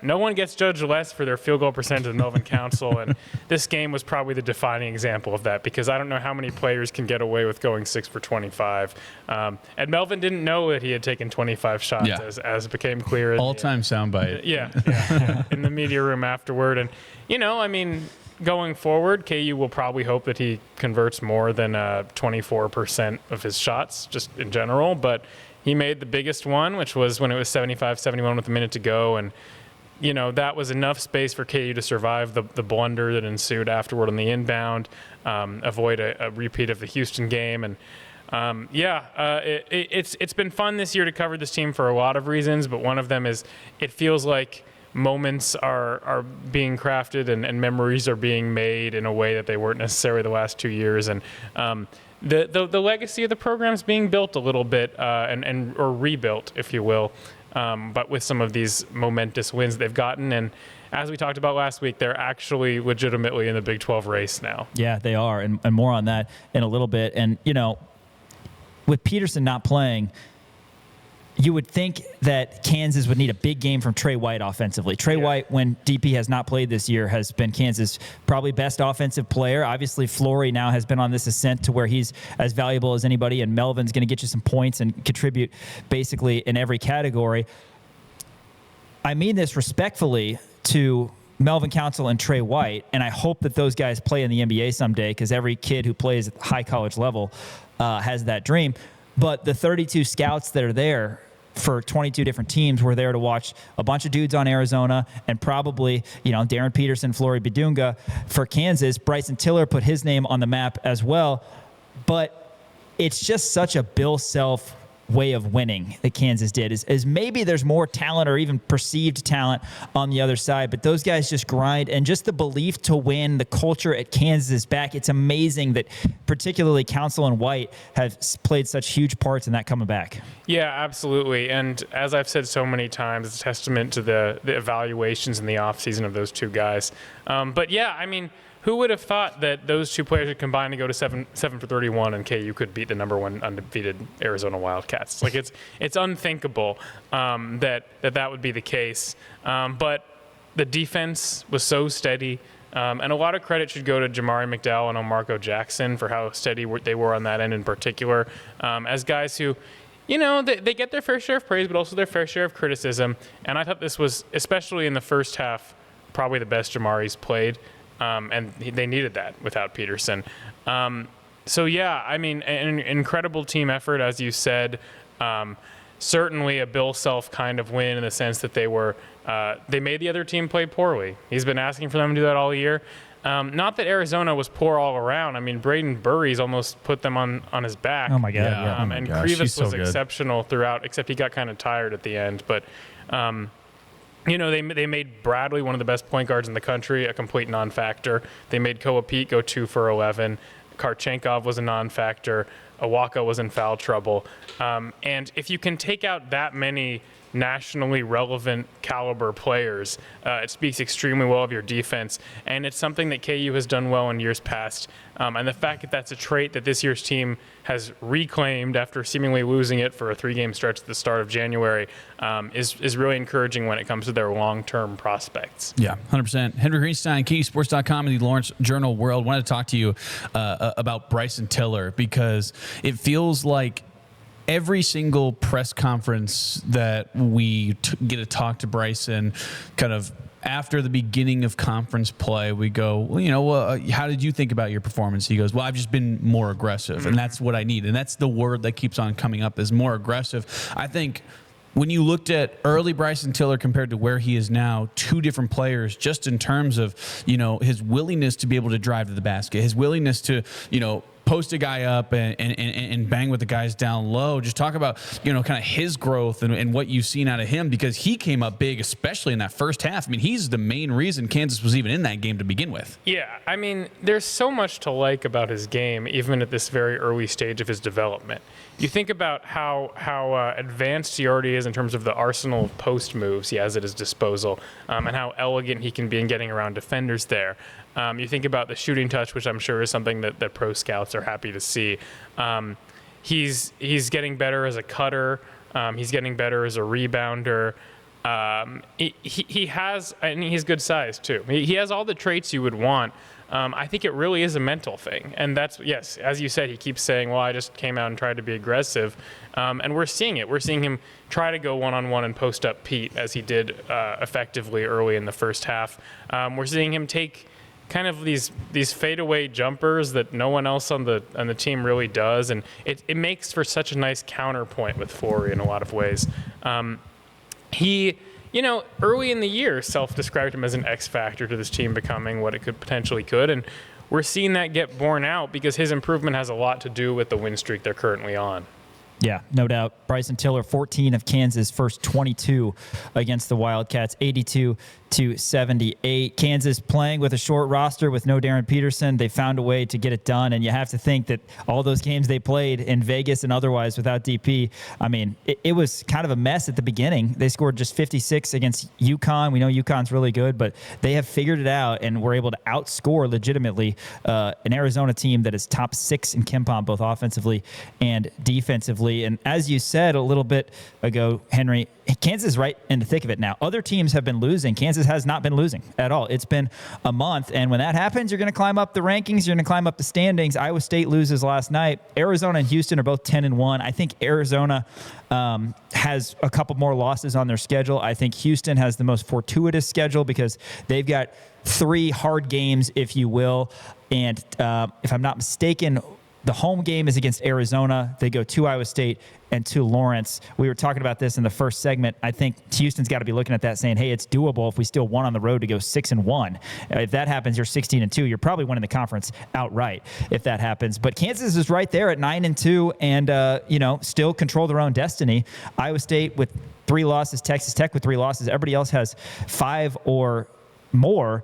no one gets judged less for their field goal percentage than Melvin Council. And this game was probably the defining example of that, because I don't know how many players can get away with going 6 for 25. And Melvin didn't know that he had taken 25 shots, as became clear. All-time soundbite. Yeah, in the media room afterward. And, going forward, KU will probably hope that he converts more than 24% of his shots, just in general. But he made the biggest one, which was when it was 75-71 with a minute to go. And, that was enough space for KU to survive the blunder that ensued afterward on the inbound, avoid a repeat of the Houston game. And, it's been fun this year to cover this team for a lot of reasons, but one of them is it feels like moments are being crafted and memories are being made in a way that they weren't necessarily the last 2 years. And the legacy of the program is being built a little bit or rebuilt, if you will, but with some of these momentous wins they've gotten. And as we talked about last week, they're actually legitimately in the Big 12 race now. Yeah, they are. And more on that in a little bit. And, with Peterson not playing, you would think that Kansas would need a big game from Trey White offensively. Trey White, when DP has not played this year, has been Kansas' probably best offensive player. Obviously, Flory now has been on this ascent to where he's as valuable as anybody, and Melvin's going to get you some points and contribute basically in every category. I mean this respectfully to Melvin Council and Trey White, and I hope that those guys play in the NBA someday, because every kid who plays at the high college level has that dream. But the 32 scouts that are there for 22 different teams were there to watch a bunch of dudes on Arizona, and probably, Darren Peterson, Flory Bidunga for Kansas. Bryson Tiller put his name on the map as well. But it's just such a Bill Self way of winning that Kansas did is maybe there's more talent or even perceived talent on the other side, but those guys just grind, and just the belief to win, the culture at Kansas is back. It's amazing that particularly Council and White have played such huge parts in that coming back. Yeah, absolutely. And as I've said so many times, it's a testament to the evaluations in the offseason of those two guys. But yeah, I mean, who would have thought that those two players would combine to go to 7 for 31 and KU could beat the number one undefeated Arizona Wildcats? Like, it's unthinkable that would be the case. But the defense was so steady. And a lot of credit should go to Jamari, McDowell, and Elmarko Jackson for how steady they were on that end in particular, as guys who, they get their fair share of praise, but also their fair share of criticism. And I thought this was, especially in the first half, probably the best Jamari's played. And they needed that without Peterson. So, yeah, I mean, an incredible team effort, as you said. Certainly a Bill Self kind of win in the sense that they made the other team play poorly. He's been asking for them to do that all year. Not that Arizona was poor all around. I mean, Braden Burries almost put them on his back. Oh, my God. Yeah. And Krivas was exceptional throughout, except he got kind of tired at the end. But they made Bradley one of the best point guards in the country, a complete non-factor. They made Koa Pete go 2 for 11. Karchenkov was a non-factor. Awaka was in foul trouble. And if you can take out that many nationally relevant caliber players, it speaks extremely well of your defense. And it's something that KU has done well in years past. And the fact that that's a trait that this year's team has reclaimed after seemingly losing it for a 3-game stretch at the start of January is really encouraging when it comes to their long-term prospects. Yeah, 100%. Henry Greenstein, KUSports.com, and the Lawrence Journal World. Wanted to talk to you about Bryson Tiller, because it feels like every single press conference that we get to talk to Bryson, kind of after the beginning of conference play, we go, well, how did you think about your performance? He goes, well, I've just been more aggressive, and that's what I need. And that's the word that keeps on coming up, is more aggressive. I think when you looked at early Bryson Tiller compared to where he is now, two different players, just in terms of, his willingness to be able to drive to the basket, his willingness to, post a guy up and bang with the guys down low. Just talk about, kind of his growth and what you've seen out of him, because he came up big, especially in that first half. I mean, he's the main reason Kansas was even in that game to begin with. Yeah, I mean, there's so much to like about his game, even at this very early stage of his development. You think about how advanced he already is in terms of the arsenal of post moves he has at his disposal, and how elegant he can be in getting around defenders there. You think about the shooting touch, which I'm sure is something that pro scouts are happy to see. He's getting better as a cutter. He's getting better as a rebounder. He has, and he's good size too. He has all the traits you would want. I think it really is a mental thing. And that's, yes, as you said, he keeps saying, well, I just came out and tried to be aggressive. And we're seeing it. We're seeing him try to go one-on-one and post up Pete, as he did effectively early in the first half. We're seeing him take kind of these fadeaway jumpers that no one else on the team really does. And it makes for such a nice counterpoint with Forey in a lot of ways. He, early in the year, self-described him as an X factor to this team becoming what it potentially could. And we're seeing that get borne out because his improvement has a lot to do with the win streak they're currently on. Yeah, no doubt. Bryson Tiller, 14 of Kansas' first 22 against the Wildcats, 82-78. Kansas playing with a short roster with no Darren Peterson. They found a way to get it done, and you have to think that all those games they played in Vegas and otherwise without DP, I mean, it was kind of a mess at the beginning. They scored just 56 against UConn. We know UConn's really good, but they have figured it out and were able to outscore legitimately an Arizona team that is top 6 in KenPom, both offensively and defensively. And as you said a little bit ago, Henry, Kansas is right in the thick of it now. Other teams have been losing. Kansas has not been losing at all. It's been a month, and when that happens, you're going to climb up the rankings. You're going to climb up the standings. Iowa State loses last night. Arizona and Houston are both 10-1. I think Arizona has a couple more losses on their schedule. I think Houston has the most fortuitous schedule because they've got 3 hard games, if you will. And if I'm not mistaken, the home game is against Arizona. They go to Iowa State and to Lawrence. We were talking about this in the first segment. I think Houston's got to be looking at that saying, hey, it's doable if we still won on the road to go 6-1. If that happens, you're 16-2. You're probably winning the conference outright if that happens. But Kansas is right there at 9-2 and, still control their own destiny. Iowa State with 3 losses, Texas Tech with 3 losses. Everybody else has 5 or more.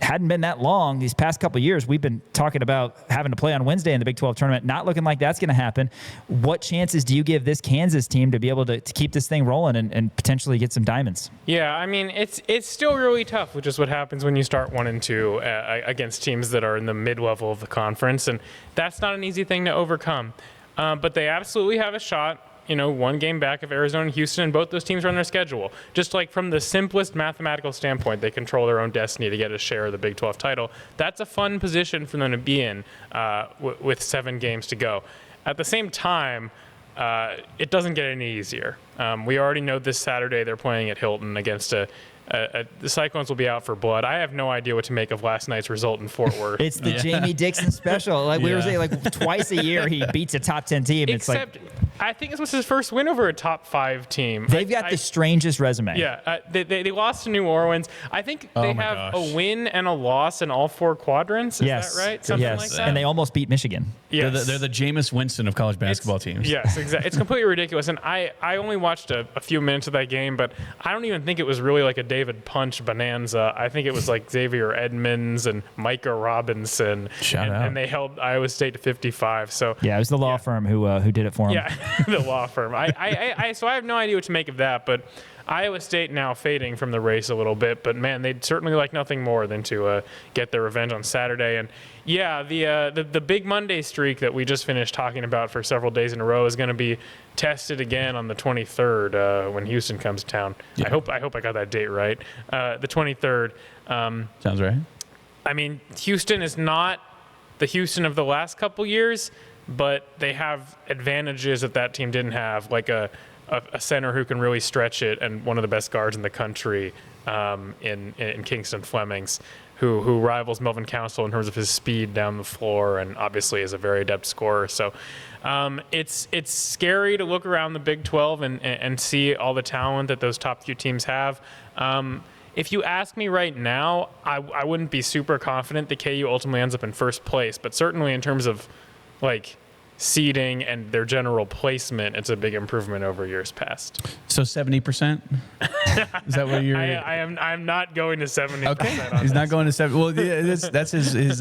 Hadn't been that long these past couple of years. We've been talking about having to play on Wednesday in the Big 12 tournament. Not looking like that's going to happen. What chances do you give this Kansas team to be able to keep this thing rolling and potentially get some diamonds? Yeah, I mean, it's still really tough, which is what happens when you start 1-2 against teams that are in the mid-level of the conference, and that's not an easy thing to overcome. But they absolutely have a shot. 1 game back of Arizona and Houston, and both those teams are on their schedule. Just like from the simplest mathematical standpoint, they control their own destiny to get a share of the Big 12 title. That's a fun position for them to be in with 7 games to go. At the same time, it doesn't get any easier. We already know this Saturday they're playing at Hilton against the Cyclones will be out for blood. I have no idea what to make of last night's result in Fort Worth. It's the Jamie Dixon special. We were saying, twice a year he beats a top 10 team. Except, I think this was his first win over a top 5 team. They've got the strangest resume. Yeah, they lost to New Orleans. I think they have a win and a loss in all 4 quadrants. Is that right? Something like that. And they almost beat Michigan. Yes. They're the Jameis Winston of college basketball teams. Yes, exactly. It's completely ridiculous. And I only watched a few minutes of that game, but I don't even think it was really like a David Punch bonanza. I think it was like Xavier Edmonds and Micah Robinson. Shout out. And they held Iowa State to 55. So yeah, it was the law firm who did it for him. Yeah, the law firm. So I have no idea what to make of that, but Iowa State now fading from the race a little bit, but man, they'd certainly like nothing more than to get their revenge on Saturday. And yeah, the big Monday streak that we just finished talking about for several days in a row is going to be tested again on the 23rd when Houston comes to town. Yeah. I hope I got that date right. The 23rd. Sounds right. I mean, Houston is not the Houston of the last couple years, but they have advantages that team didn't have, like a center who can really stretch it, and one of the best guards in the country in Kingston Flemings, who rivals Melvin Council in terms of his speed down the floor, and obviously is a very adept scorer. So it's scary to look around the Big 12 and see all the talent that those top few teams have. If you ask me right now, I wouldn't be super confident that KU ultimately ends up in first place, but certainly in terms of like seating and their general placement, it's a big improvement over years past. So 70%? Is that what you're? I'm not going to 70%. Okay, he's not going to 70. Well, yeah, that's his.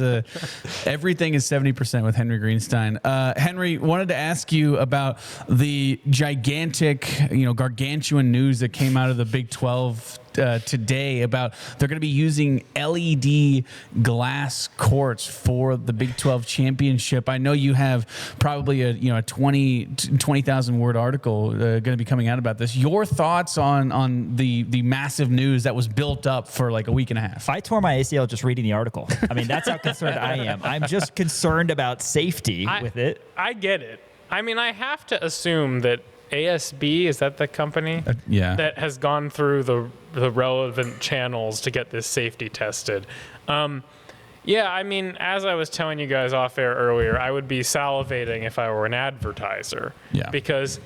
Everything is 70% with Henry Greenstein. Henry, wanted to ask you about the gigantic, gargantuan news that came out of the Big 12 today about they're going to be using LED glass courts for the Big 12 championship. I know you have probably a 20,000 word article going to be coming out about this. Your thoughts on the massive news that was built up for like a week and a half? I tore my ACL just reading the article. I mean, that's how concerned I am. I'm just concerned about safety with it. I get it. I mean, I have to assume that ASB, is that the company? Yeah. That has gone through the relevant channels to get this safety tested. Yeah, I mean, as I was telling you guys off air earlier, I would be salivating if I were an advertiser. Yeah. Because,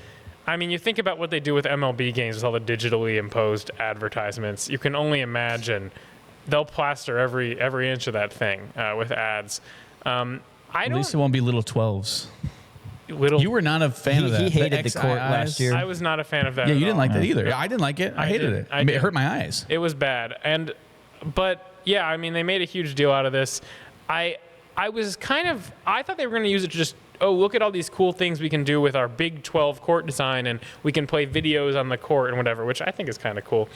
I mean, you think about what they do with MLB games with all the digitally imposed advertisements. You can only imagine they'll plaster every inch of that thing with ads. At least it won't be little 12s. Little, you were not a fan of that. He hated the court last year. I was not a fan of that. Yeah, at you didn't all. like that either. I didn't like it. I hated it. It hurt my eyes. It was bad. But yeah, I mean, they made a huge deal out of this. I thought they were going to use it to just, look at all these cool things we can do with our Big 12 court design, and we can play videos on the court and whatever, which I think is kind of cool.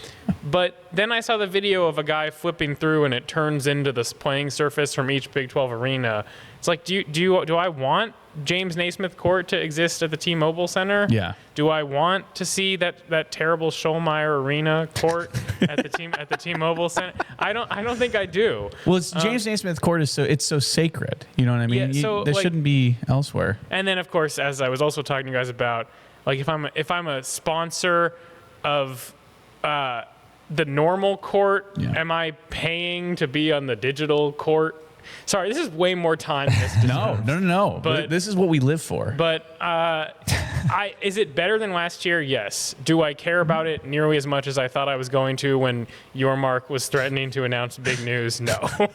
But then I saw the video of a guy flipping through, and it turns into this playing surface from each Big 12 arena. It's like, do I want James Naismith Court to exist at the T-Mobile Center? Yeah. Do I want to see that terrible Schollmeyer Arena court at the T-Mobile Center? I don't think I do. Well, it's James Naismith Court is so sacred. You know what I mean? Yeah, so, there shouldn't be elsewhere. And then, of course, as I was also talking to you guys about, like, if I'm a sponsor of the normal court, am I paying to be on the digital court? Sorry, this is way more time than this deserves. No. But this is what we live for. But is it better than last year? Yes. Do I care about it nearly as much as I thought I was going to when Elmarko was threatening to announce big news? No. Well,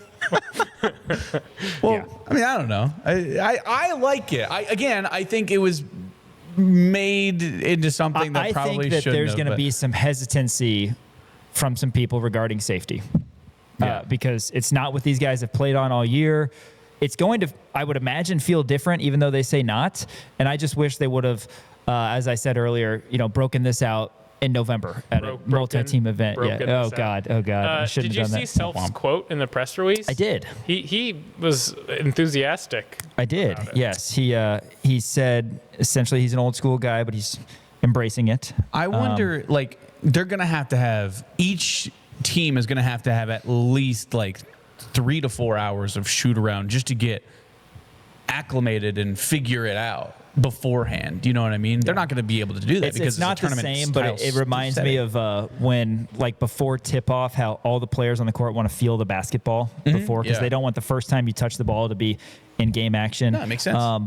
yeah. I mean, I don't know. I like it. I think it was made into something that probably shouldn't have. I think that there's going to be some hesitancy from some people regarding safety. Because it's not what these guys have played on all year. It's going to, I would imagine, feel different, even though they say not. And I just wish they would have, as I said earlier, broken this out in November at a multi-team event. Oh God. I shouldn't have done that. Did you see Self's quote in the press release? I did. He was enthusiastic. I did. Yes. He said essentially he's an old school guy, but he's embracing it. I wonder, they're going to have each team is going to have at least 3 to 4 hours of shoot around just to get acclimated and figure it out beforehand. Do you know what I mean? They're not going to be able to do that because it's not the same, but it reminds me of when, before tip-off, how all the players on the court want to feel the basketball before, because they don't want the first time you touch the ball to be in-game action. No, it makes sense. I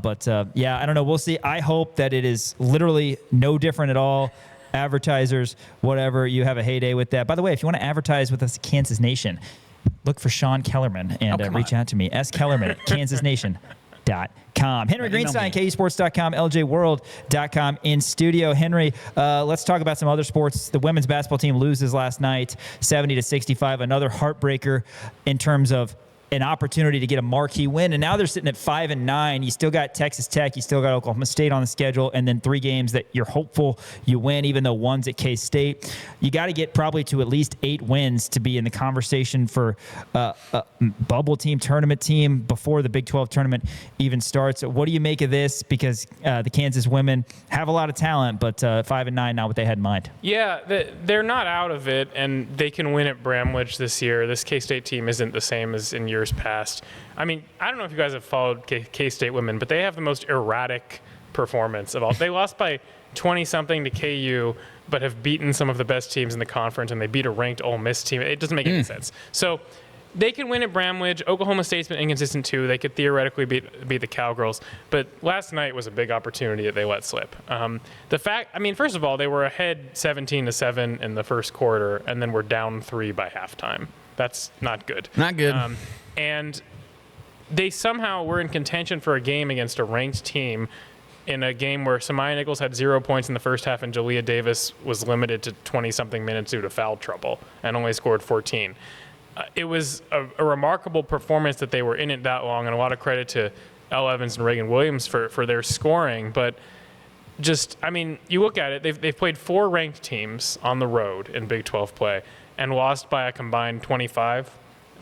don't know. We'll see. I hope that it is literally no different at all. Advertisers, whatever, you have a heyday with that. By the way, if you want to advertise with us at Kansas Nation, look for Sean Kellerman and reach out to me. Kellerman at kansasnation.com. Henry Greenstein, KUSports.com, LJWorld.com in studio. Henry, let's talk about some other sports. The women's basketball team loses last night, 70-65, another heartbreaker in terms of an opportunity to get a marquee win, and now they're sitting at 5-9. You still got Texas Tech, you still got Oklahoma State on the schedule, and then 3 games that you're hopeful you win, even though one's at K-State. You got to get probably to at least 8 wins to be in the conversation for a bubble team, tournament team before the Big 12 tournament even starts. What do you make of this? Because the Kansas women have a lot of talent, but 5-9, not what they had in mind. Yeah, they're not out of it, and they can win at Bramlage this year. This K-State team isn't the same as in years past. I mean, I don't know if you guys have followed K-State women, but they have the most erratic performance of all. They lost by 20-something to KU, but have beaten some of the best teams in the conference, and they beat a ranked Ole Miss team. It doesn't make any sense. So they can win at Bramlage. Oklahoma State's been inconsistent too. They could theoretically beat the Cowgirls, but last night was a big opportunity that they let slip. First of all, they were ahead 17-7 in the first quarter, and then were down 3 by halftime. That's not good. Not good. And they somehow were in contention for a game against a ranked team in a game where Samaya Nichols had 0 points in the first half and Jalea Davis was limited to 20-something minutes due to foul trouble and only scored 14. It was a remarkable performance that they were in it that long, and a lot of credit to Elle Evans and Reagan Williams for their scoring. But just, I mean, you look at it, they've played 4 ranked teams on the road in Big 12 play and lost by a combined 25.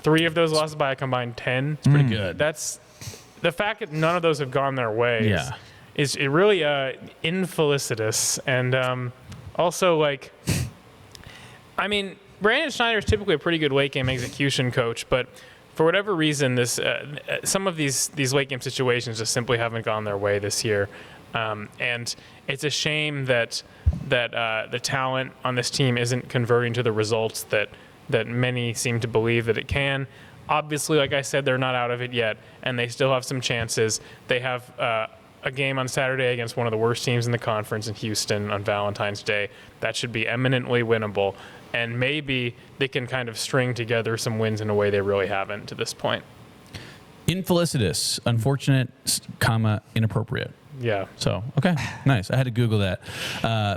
3 of those lost by a combined 10. It's pretty good. That's the fact that none of those have gone their way. Yeah. Is it really infelicitous. And also, like, I mean, Brandon Schneider is typically a pretty good late game execution coach, but for whatever reason, this some of these late game situations just simply haven't gone their way this year. And it's a shame that the talent on this team isn't converting to the results that many seem to believe that it can. Obviously, like I said, they're not out of it yet, and they still have some chances. They have a game on Saturday against one of the worst teams in the conference in Houston on Valentine's Day. That should be eminently winnable, and maybe they can kind of string together some wins in a way they really haven't to this point. Infelicitous, unfortunate, comma, inappropriate. Yeah. So, okay, nice. I had to Google that.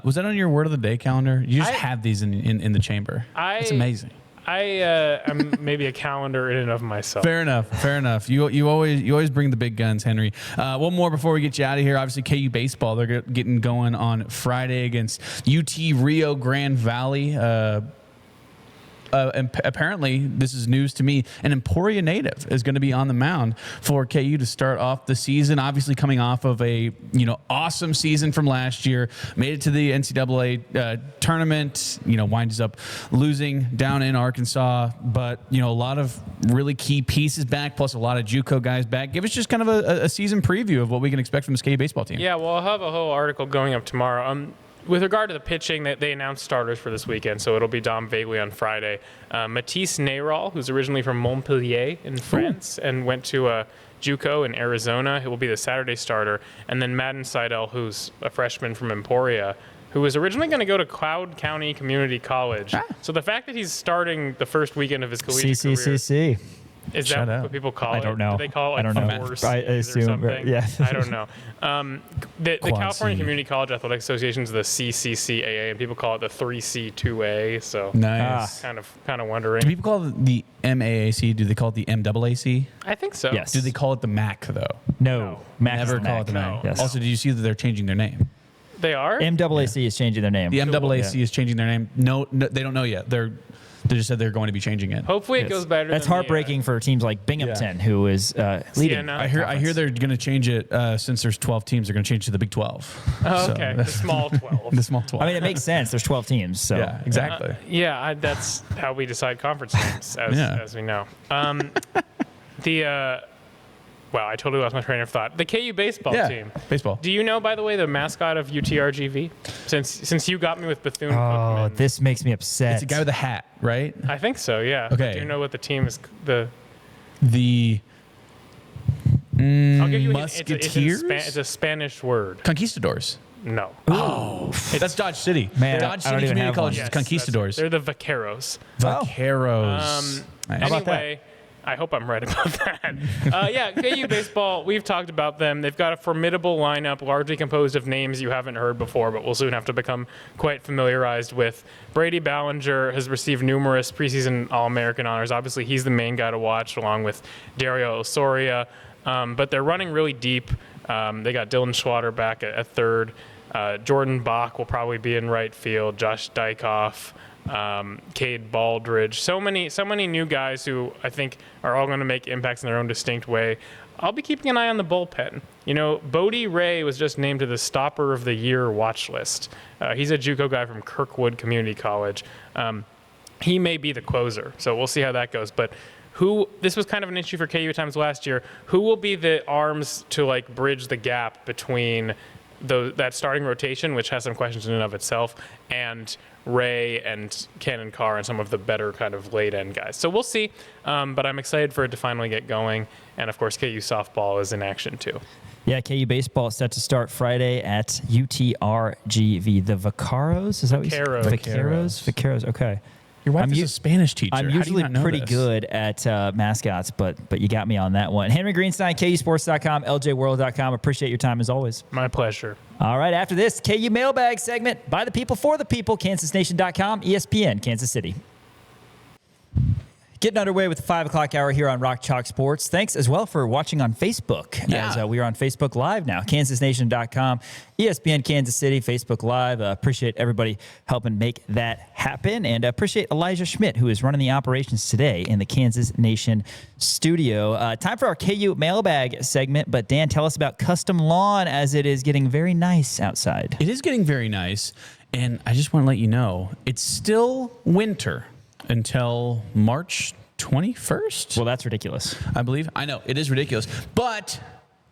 Was that on your word of the day calendar? You just have these in the chamber. It's amazing. I'm maybe a calendar in and of myself. Fair enough. You always bring the big guns, Henry. One more before we get you out of here. Obviously, KU baseball, they're getting going on Friday against UT Rio Grande Valley. And apparently, this is news to me, an Emporia native is going to be on the mound for KU to start off the season. Obviously, coming off of a awesome season from last year, made it to the NCAA tournament. Winds up losing down in Arkansas, but a lot of really key pieces back, plus a lot of JUCO guys back. Give us just kind of a season preview of what we can expect from this KU baseball team. Yeah, well, I'll have a whole article going up tomorrow. With regard to the pitching, they announced starters for this weekend, so it'll be Dom Vagley on Friday. Matisse Neyral, who's originally from Montpellier in France and went to JUCO in Arizona, he will be the Saturday starter. And then Madden Seidel, who's a freshman from Emporia, who was originally going to go to Cloud County Community College. So the fact that he's starting the first weekend of his collegiate career... CCCC. Is Shut that up. what people call it? I don't know. Do they call it I don't know. four I Cs assume, or something? yeah. I don't know. The California C. Community College Athletic Association is the CCCAA, and people call it the 3C2A. So Nice. kind of wondering. Do people call it the MAAC? Do they call it the MAAC? I think so. Yes. Do they call it the MAC, though? No. Mac is Never the call Mac. it the MAC. No. Yes. Also, did you see that they're changing their name? They are? MAAC is changing their name. The MAAC is changing their name. No, they don't know yet. They just said they're going to be changing it. Hopefully it goes better That's than heartbreaking for teams like Binghamton, who is leading. Siena. I hear they're going to change it since there's 12 teams. They're going to change it to the Big 12. Oh, So- okay. The small 12. The small 12. I mean, it makes sense. There's 12 teams. So yeah, exactly. That's how we decide conference names, as we know. Wow, I totally lost my train of thought. The KU baseball team. Baseball. Do you know, by the way, the mascot of UTRGV? Since you got me with Bethune Oh, Cookman. this makes me upset. It's a guy with a hat, right? I think so, yeah. Okay. Do you know what the team is? The I'll give you a hint. Musketeers? It's a Spanish word. Conquistadors. No. Oh, that's Dodge City. Man, Dodge I don't City even Community have College one. is Conquistadors. They're the Vaqueros. Vaqueros. Nice. How about that? Anyway, I hope I'm right about that. KU baseball, we've talked about them. They've got a formidable lineup, largely composed of names you haven't heard before, but we'll soon have to become quite familiarized with. Brady Ballinger has received numerous preseason All-American honors. Obviously, he's the main guy to watch, along with Dario Osoria. But they're running really deep. They got Dylan Schwatter back at third. Jordan Bach will probably be in right field. Josh Dykoff. Cade Baldridge, so many new guys who I think are all going to make impacts in their own distinct way. I'll be keeping an eye on the bullpen. Bodie Ray was just named to the Stopper of the Year watch list. He's a JUCO guy from Kirkwood Community College. He may be the closer, so we'll see how that goes. But this was kind of an issue for KU at times last year. Who will be the arms to bridge the gap between that starting rotation, which has some questions in and of itself, and Ray and Cannon Carr and some of the better kind of late end guys. So we'll see, but I'm excited for it to finally get going. And of course, KU softball is in action too. Yeah, KU baseball is set to start Friday at UTRGV. The Vaqueros? Is that what you said? Vaqueros. Vaqueros? Okay. Your wife I'm is u- a Spanish teacher. I'm How do you usually not know pretty this? good at mascots, but you got me on that one. Henry Greenstein, KUSports.com, LJWorld.com. Appreciate your time as always. My pleasure. All right, after this, KU Mailbag segment by the people for the people, KansasNation.com, ESPN, Kansas City. Getting underway with the 5 o'clock hour here on Rock Chalk Sports. Thanks as well for watching on Facebook. Yeah. As we are on Facebook Live now. KansasNation.com, ESPN Kansas City, Facebook Live. Appreciate everybody helping make that happen. And appreciate Elijah Schmidt, who is running the operations today in the Kansas Nation studio. Time for our KU Mailbag segment. But Dan, tell us about Custom Lawn as it is getting very nice outside. It is getting very nice. And I just want to let you know, it's still winter until March 21st. Well, that's ridiculous. I believe. I know, it is ridiculous. But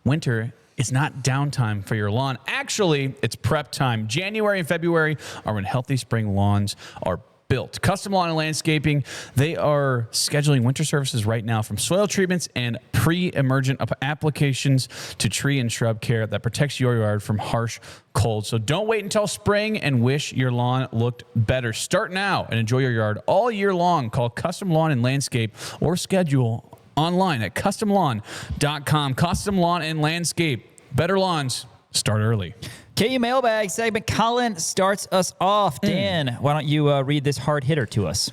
winter is not downtime for your lawn. Actually, it's prep time. January and February are when healthy spring lawns are built. Custom Lawn and Landscaping, they are scheduling winter services right now, from soil treatments and pre-emergent applications to tree and shrub care that protects your yard from harsh cold. So don't wait until spring and wish your lawn looked better. Start now and enjoy your yard all year long. Call Custom Lawn and Landscape or schedule online at customlawn.com. Custom Lawn and Landscape. Better lawns start early. KU Mailbag segment. Colin starts us off. Dan, why don't you read this hard hitter to us?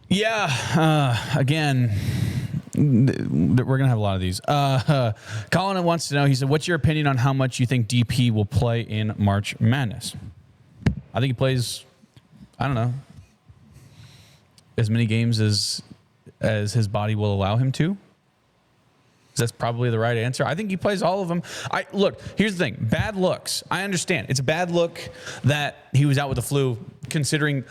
Yeah, again, we're going to have a lot of these. Colin wants to know, he said, what's your opinion on how much you think DP will play in March Madness? I think he plays, I don't know, as many games as his body will allow him to. That's probably the right answer. I think he plays all of them. Look, here's the thing. Bad looks. I understand. It's a bad look that he was out with the flu, considering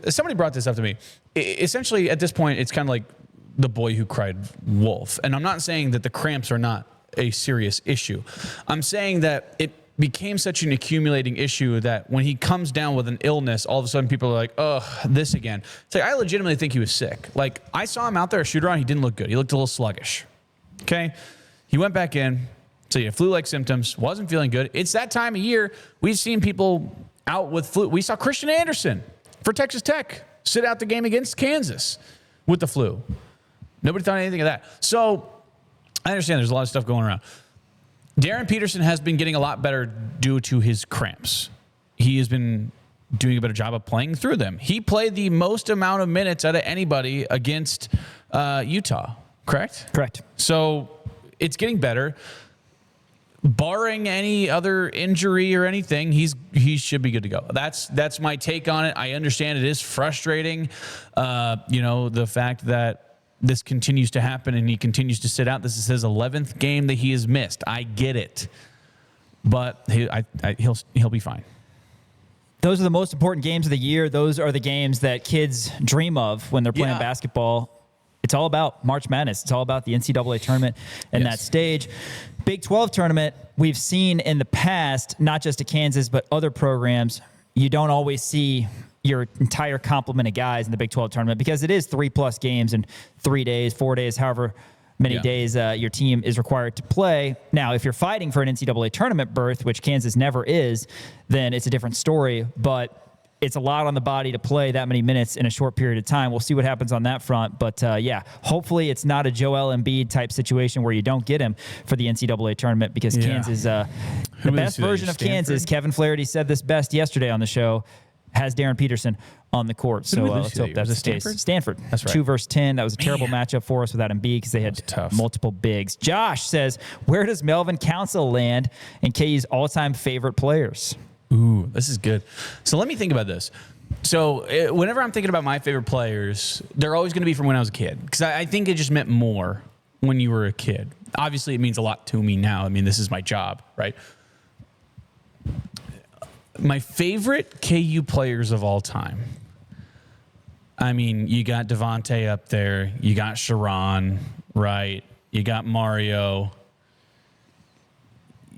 somebody brought this up to me. Essentially, at this point, it's kind of like the boy who cried wolf. And I'm not saying that the cramps are not a serious issue. I'm saying that it became such an accumulating issue that when he comes down with an illness, all of a sudden people are like, ugh, this again. It's like, I legitimately think he was sick. Like, I saw him out there, a shoot around. He didn't look good. He looked a little sluggish. Okay, he went back in, so he had flu-like symptoms, wasn't feeling good. It's that time of year. We've seen people out with flu. We saw Christian Anderson for Texas Tech sit out the game against Kansas with the flu. Nobody thought anything of that. So I understand there's a lot of stuff going around. Darren Peterson has been getting a lot better due to his cramps. He has been doing a better job of playing through them. He played the most amount of minutes out of anybody against Utah. Correct? Correct. So it's getting better. Barring any other injury or anything, he should be good to go. That's my take on it. I understand it is frustrating, the fact that this continues to happen and he continues to sit out. This is his 11th game that he has missed. I get it, but he'll be fine. Those are the most important games of the year. Those are the games that kids dream of when they're playing basketball. It's all about March Madness. It's all about the NCAA tournament and that stage. Big 12 tournament, we've seen in the past, not just at Kansas, but other programs, you don't always see your entire complement of guys in the Big 12 tournament because it is 3+ games in 3 days, 4 days, however many days your team is required to play. Now, if you're fighting for an NCAA tournament berth, which Kansas never is, then it's a different story. But it's a lot on the body to play that many minutes in a short period of time. We'll see what happens on that front. But, hopefully it's not a Joel Embiid type situation where you don't get him for the NCAA tournament because Kansas, the best version of Kansas, Kevin Flaherty said this best yesterday on the show, has Darren Peterson on the court. So let's hope that's the case. Stanford. That's right. 2 versus 10. That was a terrible matchup for us without Embiid because they had multiple bigs. Josh says, where does Melvin Council land in KU's all-time favorite players? Ooh, this is good. So let me think about this. So whenever I'm thinking about my favorite players, they're always going to be from when I was a kid because I think it just meant more when you were a kid. Obviously, it means a lot to me now. I mean, this is my job, right? My favorite KU players of all time. I mean, you got Devontae up there. You got Sharon, right? You got Mario.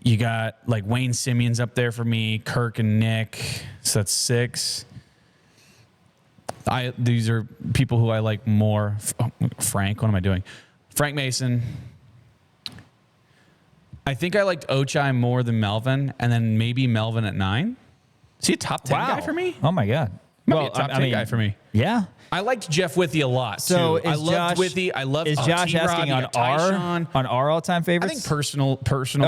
You got like Wayne Simeons up there for me, Kirk and Nick. So that's 6. These are people who I like more. Frank, what am I doing? Frank Mason. I think I liked Ochai more than Melvin, and then maybe Melvin at 9. Is he a top 10 guy for me? Oh my God. Might be a top 10 guy for me. Yeah. I liked Jeff Withy a lot. So too. I loved Withy. I loved Josh T-Rod, asking you got on our all-time I favorites? think personal.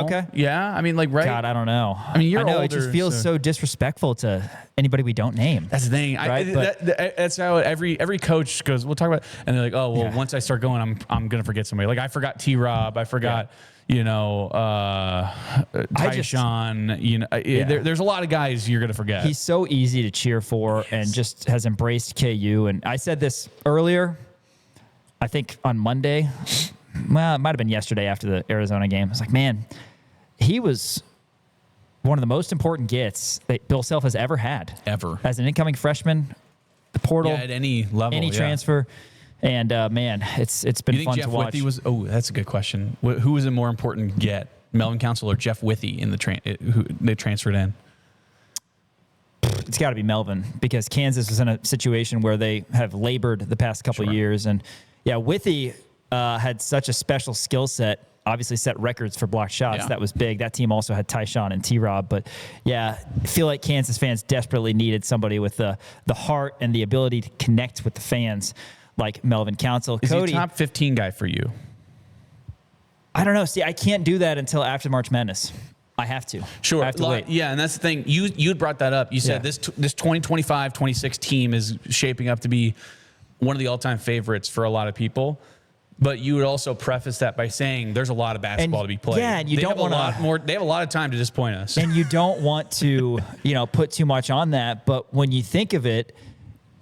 Okay. Yeah. I mean, like, right. God, I don't know. I mean, you're I know older, it just feels so disrespectful to anybody we don't name. That's the thing. Right? That's how every coach goes. We'll talk about, and they're like, oh, well, Yeah. once I start going, I'm gonna forget somebody. Like I forgot T-Rob. I forgot. You know, Tyshawn. You know, there's a lot of guys you're gonna forget. He's so easy to cheer for and just has embraced KU. And I said this earlier, I think on Monday. Well, it might have been yesterday after the Arizona game. I was like, man, he was one of the most important gets that Bill Self has ever had. Ever. As an incoming freshman, the portal, at any level, any transfer. And man, it's been you think fun Jeff to watch. Withy was? Oh, that's a good question. Who was a more important get, Melvin Council or Jeff Withy in who they transferred in? It's got to be Melvin because Kansas was in a situation where they have labored the past couple of years, and Withy had such a special skill set. Obviously, set records for blocked shots. Yeah. That was big. That team also had Tyshawn and T-Rob, but I feel like Kansas fans desperately needed somebody with the heart and the ability to connect with the fans. Like Melvin Council. Is Cody, he a top 15 guy for you? I don't know. See, I can't do that until after March Madness. I have to. Sure. I have to wait. Yeah, and that's the thing. You brought that up. You said this 2025-26 team is shaping up to be one of the all-time favorites for a lot of people. But you would also preface that by saying there's a lot of basketball to be played. Yeah, and you don't want They have a lot of time to disappoint us. And you don't want to, put too much on that. But when you think of it,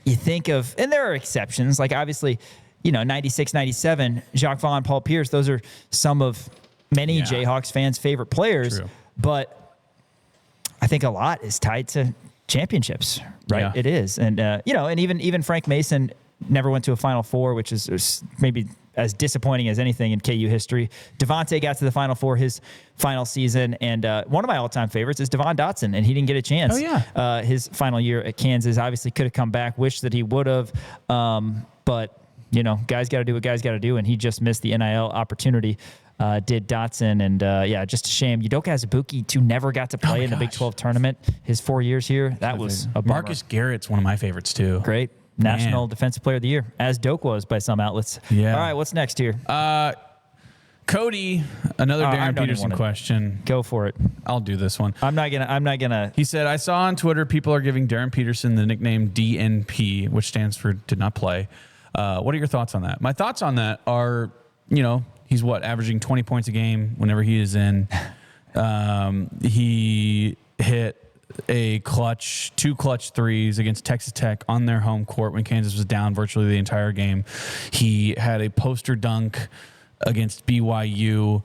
you think of, and there are exceptions, like obviously, 96, 97, Jacques Vaughn, Paul Pierce, those are some of many Jayhawks fans' favorite players. True. But I think a lot is tied to championships, right? Yeah. It is. And, and even Frank Mason never went to a Final Four, which is maybe as disappointing as anything in KU history. Devontae got to the Final Four his final season, and one of my all-time favorites is Devon Dotson, and he didn't get a chance. Oh, yeah. His final year at Kansas, obviously could have come back, wish that he would have, but, guys got to do what guys got to do, and he just missed the NIL opportunity. Did Dotson, and just a shame. Udoka Azubuike, too, never got to play in the Big 12 tournament his 4 years here. That was a bummer. Marcus Garrett's one of my favorites, too. Great. National Defensive Player of the Year, as Doak was by some outlets. Yeah. All right, what's next here? Cody, another Darren Peterson question. Go for it. I'll do this one. I'm not gonna. He said, I saw on Twitter people are giving Darren Peterson the nickname DNP, which stands for did not play. What are your thoughts on that? My thoughts on that are, he's averaging 20 points a game whenever he is in. He hit two clutch threes against Texas Tech on their home court when Kansas was down virtually the entire game. He had a poster dunk against BYU.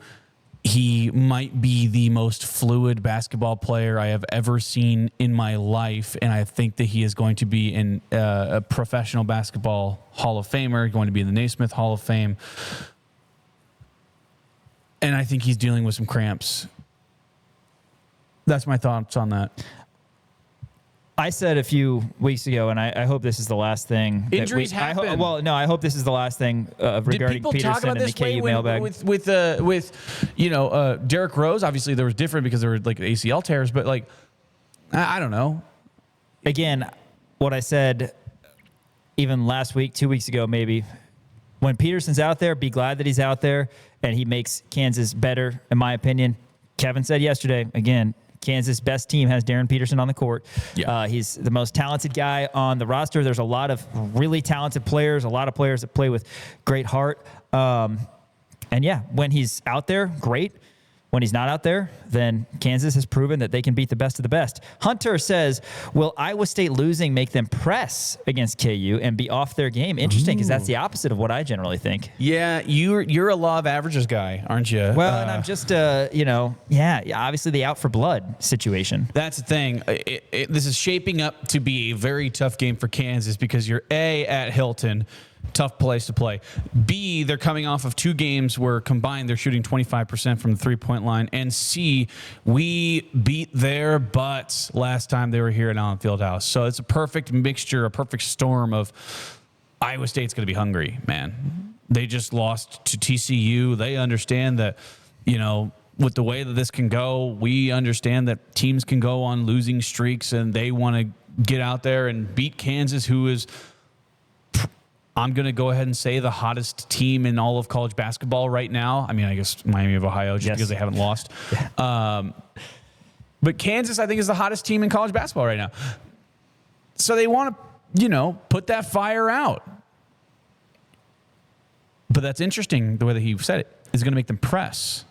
He might be the most fluid basketball player I have ever seen in my life, and I think that he is going to be in a professional basketball Hall of Famer, going to be in the Naismith Hall of Fame. And I think he's dealing with some cramps. That's my thoughts on that. I said a few weeks ago, and I hope this is the last thing. Injuries happen. I hope this is the last thing regarding Peterson and the KU mailbag. With Derrick Rose? Obviously, there was different because there were like ACL tears, but I don't know. Again, what I said even last week, 2 weeks ago, maybe. When Peterson's out there, be glad that he's out there, and he makes Kansas better, in my opinion. Kevin said yesterday, again, Kansas' best team has Darren Peterson on the court. Yeah. He's the most talented guy on the roster. There's a lot of really talented players, a lot of players that play with great heart. And when he's out there, great. When he's not out there, then Kansas has proven that they can beat the best of the best. Hunter says, will Iowa State losing make them press against KU and be off their game? Interesting, because that's the opposite of what I generally think. Yeah, you're a law of averages guy, aren't you? Well, and I'm just, obviously the out for blood situation. That's the thing. This is shaping up to be a very tough game for Kansas because you're at Hilton. Tough place to play. B, they're coming off of 2 games where combined they're shooting 25% from the 3-point line. And C, we beat their butts last time they were here at Allen Fieldhouse. So it's a perfect mixture, a perfect storm of Iowa State's going to be hungry, man. They just lost to TCU. They understand that, with the way that this can go, we understand that teams can go on losing streaks and they want to get out there and beat Kansas, who is, I'm going to go ahead and say, the hottest team in all of college basketball right now. I mean, I guess Miami of Ohio, just because they haven't lost. But Kansas, I think, is the hottest team in college basketball right now. So they want to, put that fire out. But that's interesting, the way that he said it, is going to make them press.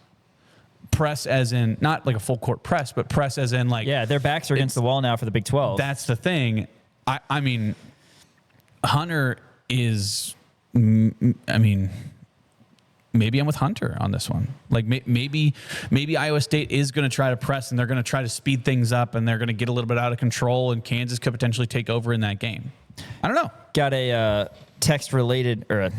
Press as in, not like a full court press, but press as in like... Yeah, their backs are against the wall now for the Big 12. That's the thing. I mean, Hunter is... I mean... Maybe I'm with Hunter on this one. Like maybe Iowa State is going to try to press and they're going to try to speed things up and they're going to get a little bit out of control and Kansas could potentially take over in that game. I don't know. Got a text related, or a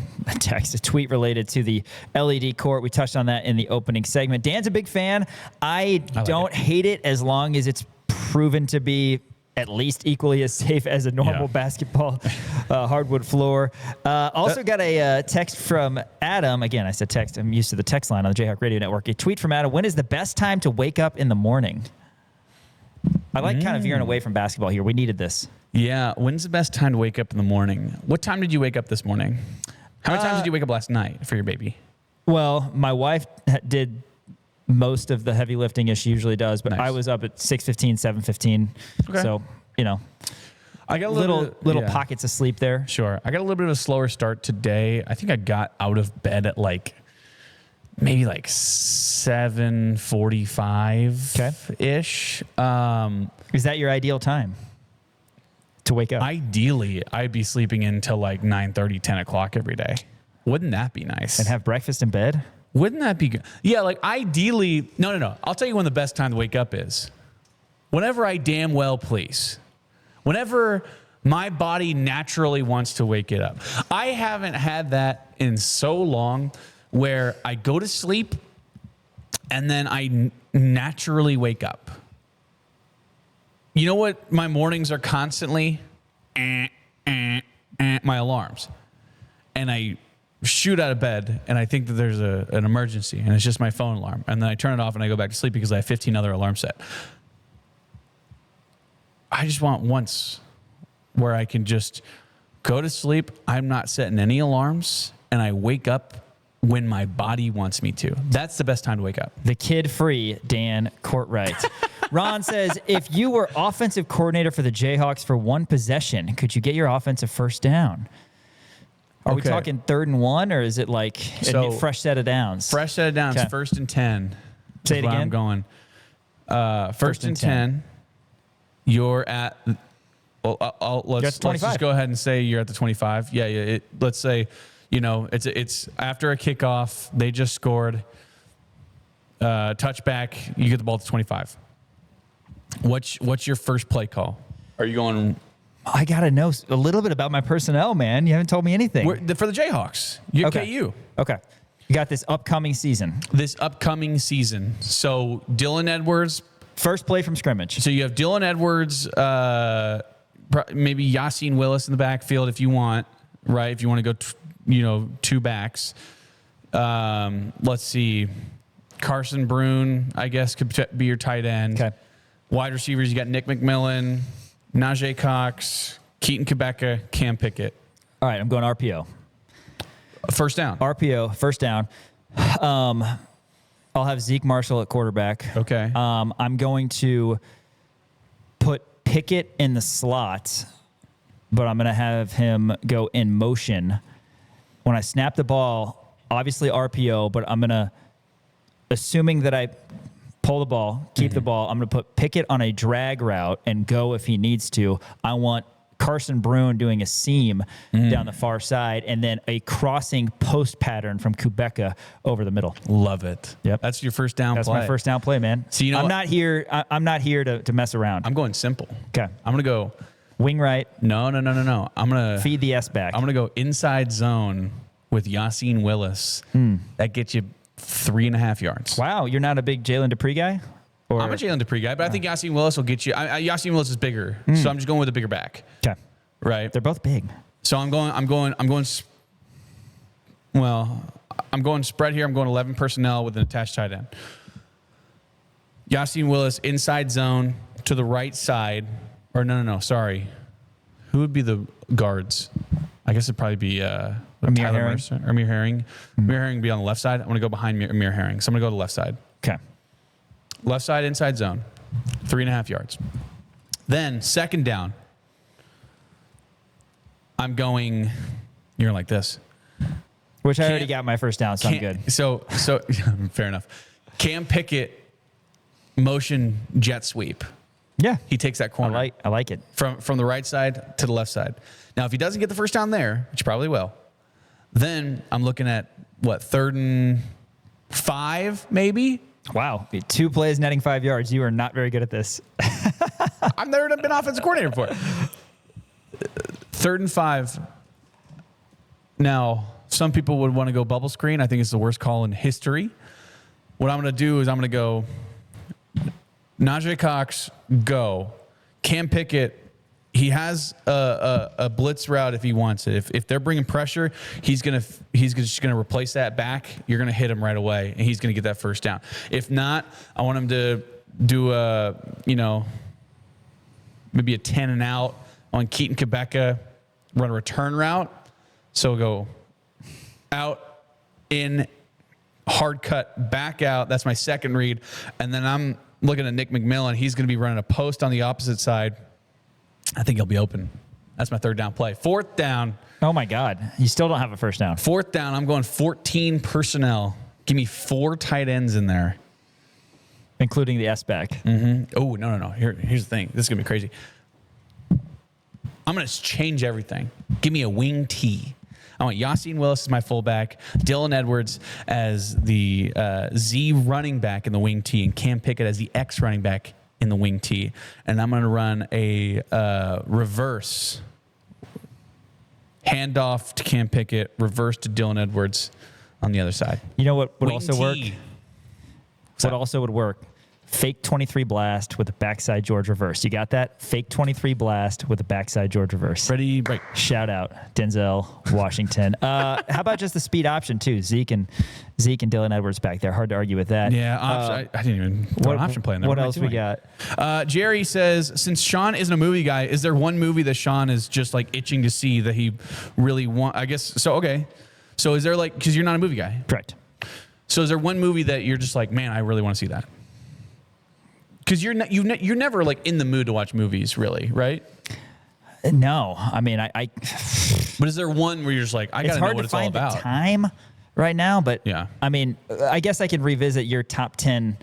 tweet related to the LED court. We touched on that in the opening segment. Dan's a big fan. I don't hate it as long as it's proven to be at least equally as safe as a normal basketball hardwood floor. Also got a text from Adam. Again, I said text. I'm used to the text line on the Jayhawk Radio Network. A tweet from Adam. When is the best time to wake up in the morning? I like kind of veering away from basketball here. We needed this. Yeah. When's the best time to wake up in the morning? What time did you wake up this morning? How many times did you wake up last night for your baby? Well, my wife did most of the heavy lifting as she usually does, but I was up at 6:15, 7:15. Okay. So, I got a little pockets of sleep there. Sure. I got a little bit of a slower start today. I think I got out of bed at maybe 7:45-ish. Is that your ideal time to wake up? Ideally, I'd be sleeping until 9:30, 10 o'clock every day. Wouldn't that be nice? And have breakfast in bed? Wouldn't that be good? Yeah, ideally, no. I'll tell you when the best time to wake up is. Whenever I damn well please. Whenever my body naturally wants to wake it up. I haven't had that in so long where I go to sleep and then I naturally wake up. You know what? My mornings are constantly my alarms. And I shoot out of bed and I think that there's an emergency and it's just my phone alarm. And then I turn it off and I go back to sleep because I have 15 other alarms set. I just want once where I can just go to sleep. I'm not setting any alarms and I wake up when my body wants me to. That's the best time to wake up. The kid-free Dan Courtwright. Ron says, if you were offensive coordinator for the Jayhawks for one possession, could you get your offensive first down? Are we talking 3rd and 1, or is it a fresh set of downs? Fresh set of downs, 1st and 10. Say it again. I'm going. First and 10. You're at. Well, let's just go ahead and say you're at the 25. Yeah. Let's say, it's after a kickoff. They just scored. Touchback. You get the ball to 25. What's your first play call? Are you going? I got to know a little bit about my personnel, man. You haven't told me anything. For the Jayhawks. You KU. Okay. You got this upcoming season. So Dylan Edwards. First play from scrimmage. So you have Dylan Edwards, maybe Yassine Willis in the backfield if you want, right? If you want to go, 2 backs. Let's see. Carson Brune, I guess, could be your tight end. Okay. Wide receivers, you got Nick McMillan, Najee Cox, Keaton Quebeca, Cam Pickett. All right, I'm going RPO. First down. RPO, first down. I'll have Zeke Marshall at quarterback. Okay. I'm going to put Pickett in the slot, but I'm going to have him go in motion. When I snap the ball, obviously RPO, but I'm going to, assuming that I pull the ball, keep the ball, I'm going to put Pickett on a drag route and go if he needs to. I want Carson Brune doing a seam down the far side, and then a crossing post pattern from Quebeca over the middle. Love it. Yep. That's your first down play. That's my first down play, man. So I'm not here to mess around. I'm going simple. Okay. I'm going to go wing right. No. I'm going to feed the S back. I'm going to go inside zone with Yassine Willis. That gets you 3.5 yards. Wow. You're not a big Jalen Dupree guy? Or? I'm a Jalen Dupree guy, but I think Yassine Willis will get you. Yassine Willis is bigger, so I'm just going with a bigger back. Okay. Right. They're both big. So I'm going spread here. I'm going 11 personnel with an attached tight end. Yassine Willis inside zone to the right side Or no. Sorry. Who would be the guards? I guess it'd probably be Amir Tyler Herring. Mercer. Amir Herring. Amir Herring would be on the left side. I'm going to go behind Amir Herring. So I'm going to go to the left side. Okay. Left side inside zone. 3.5 yards. Then second down. I'm going, you're like this. Which I already got my first down, so I'm good. So fair enough. Cam Pickett motion jet sweep. Yeah. He takes that corner. I like it. From the right side to the left side. Now, if he doesn't get the first down there, which he probably will, then I'm looking at what, 3rd and 5 maybe? Wow. 2 plays netting 5 yards. You are not very good at this. I've never been offensive coordinator before. 3rd and 5. Now, some people would want to go bubble screen. I think it's the worst call in history. What I'm going to do is I'm going to go Najee Cox, go. Cam Pickett, he has a blitz route if he wants it. If they're bringing pressure, he's just gonna replace that back. You're gonna hit him right away, and he's gonna get that first down. If not, I want him to do maybe a 10 and out on Keaton Quebeca, run a return route. So go out, in, hard cut, back out. That's my second read. And then I'm looking at Nick McMillan. He's going to be running a post on the opposite side. I think he'll be open. That's my 3rd down play. 4th down. Oh, my God. You still don't have a first down. 4th down. I'm going 14 personnel. Give me 4 tight ends in there. Including the S-back. Mm-hmm. Oh, no. Here's the thing. This is going to be crazy. I'm going to change everything. Give me a wing T. I want Yassine Willis as my fullback, Dylan Edwards as the Z running back in the wing T, and Cam Pickett as the X running back in the wing T. And I'm going to run a reverse handoff to Cam Pickett, reverse to Dylan Edwards on the other side. You know what would Wing also T. work? What also would work? Fake 23 blast with a backside George reverse. You got that? Fake 23 blast with a backside George reverse. Ready, break. Shout out Denzel Washington. How about just the speed option too? Zeke and Dylan Edwards back there. Hard to argue with that. Yeah, I didn't even throw an option play in there. What am I else we doing? got? Jerry says, since Sean isn't a movie guy, is there one movie that Sean is just like itching to see that he really want? I guess so. Okay, so is there like, because you're not a movie guy, Correct. so is there one movie that you're just like, man, I really want to see that? Because you're never like in the mood to watch movies, really, right? No, I mean I But is there one where you're just like, I it's gotta know hard what to it's all find the about? time right now, but Yeah. I mean, I guess I can revisit your top 10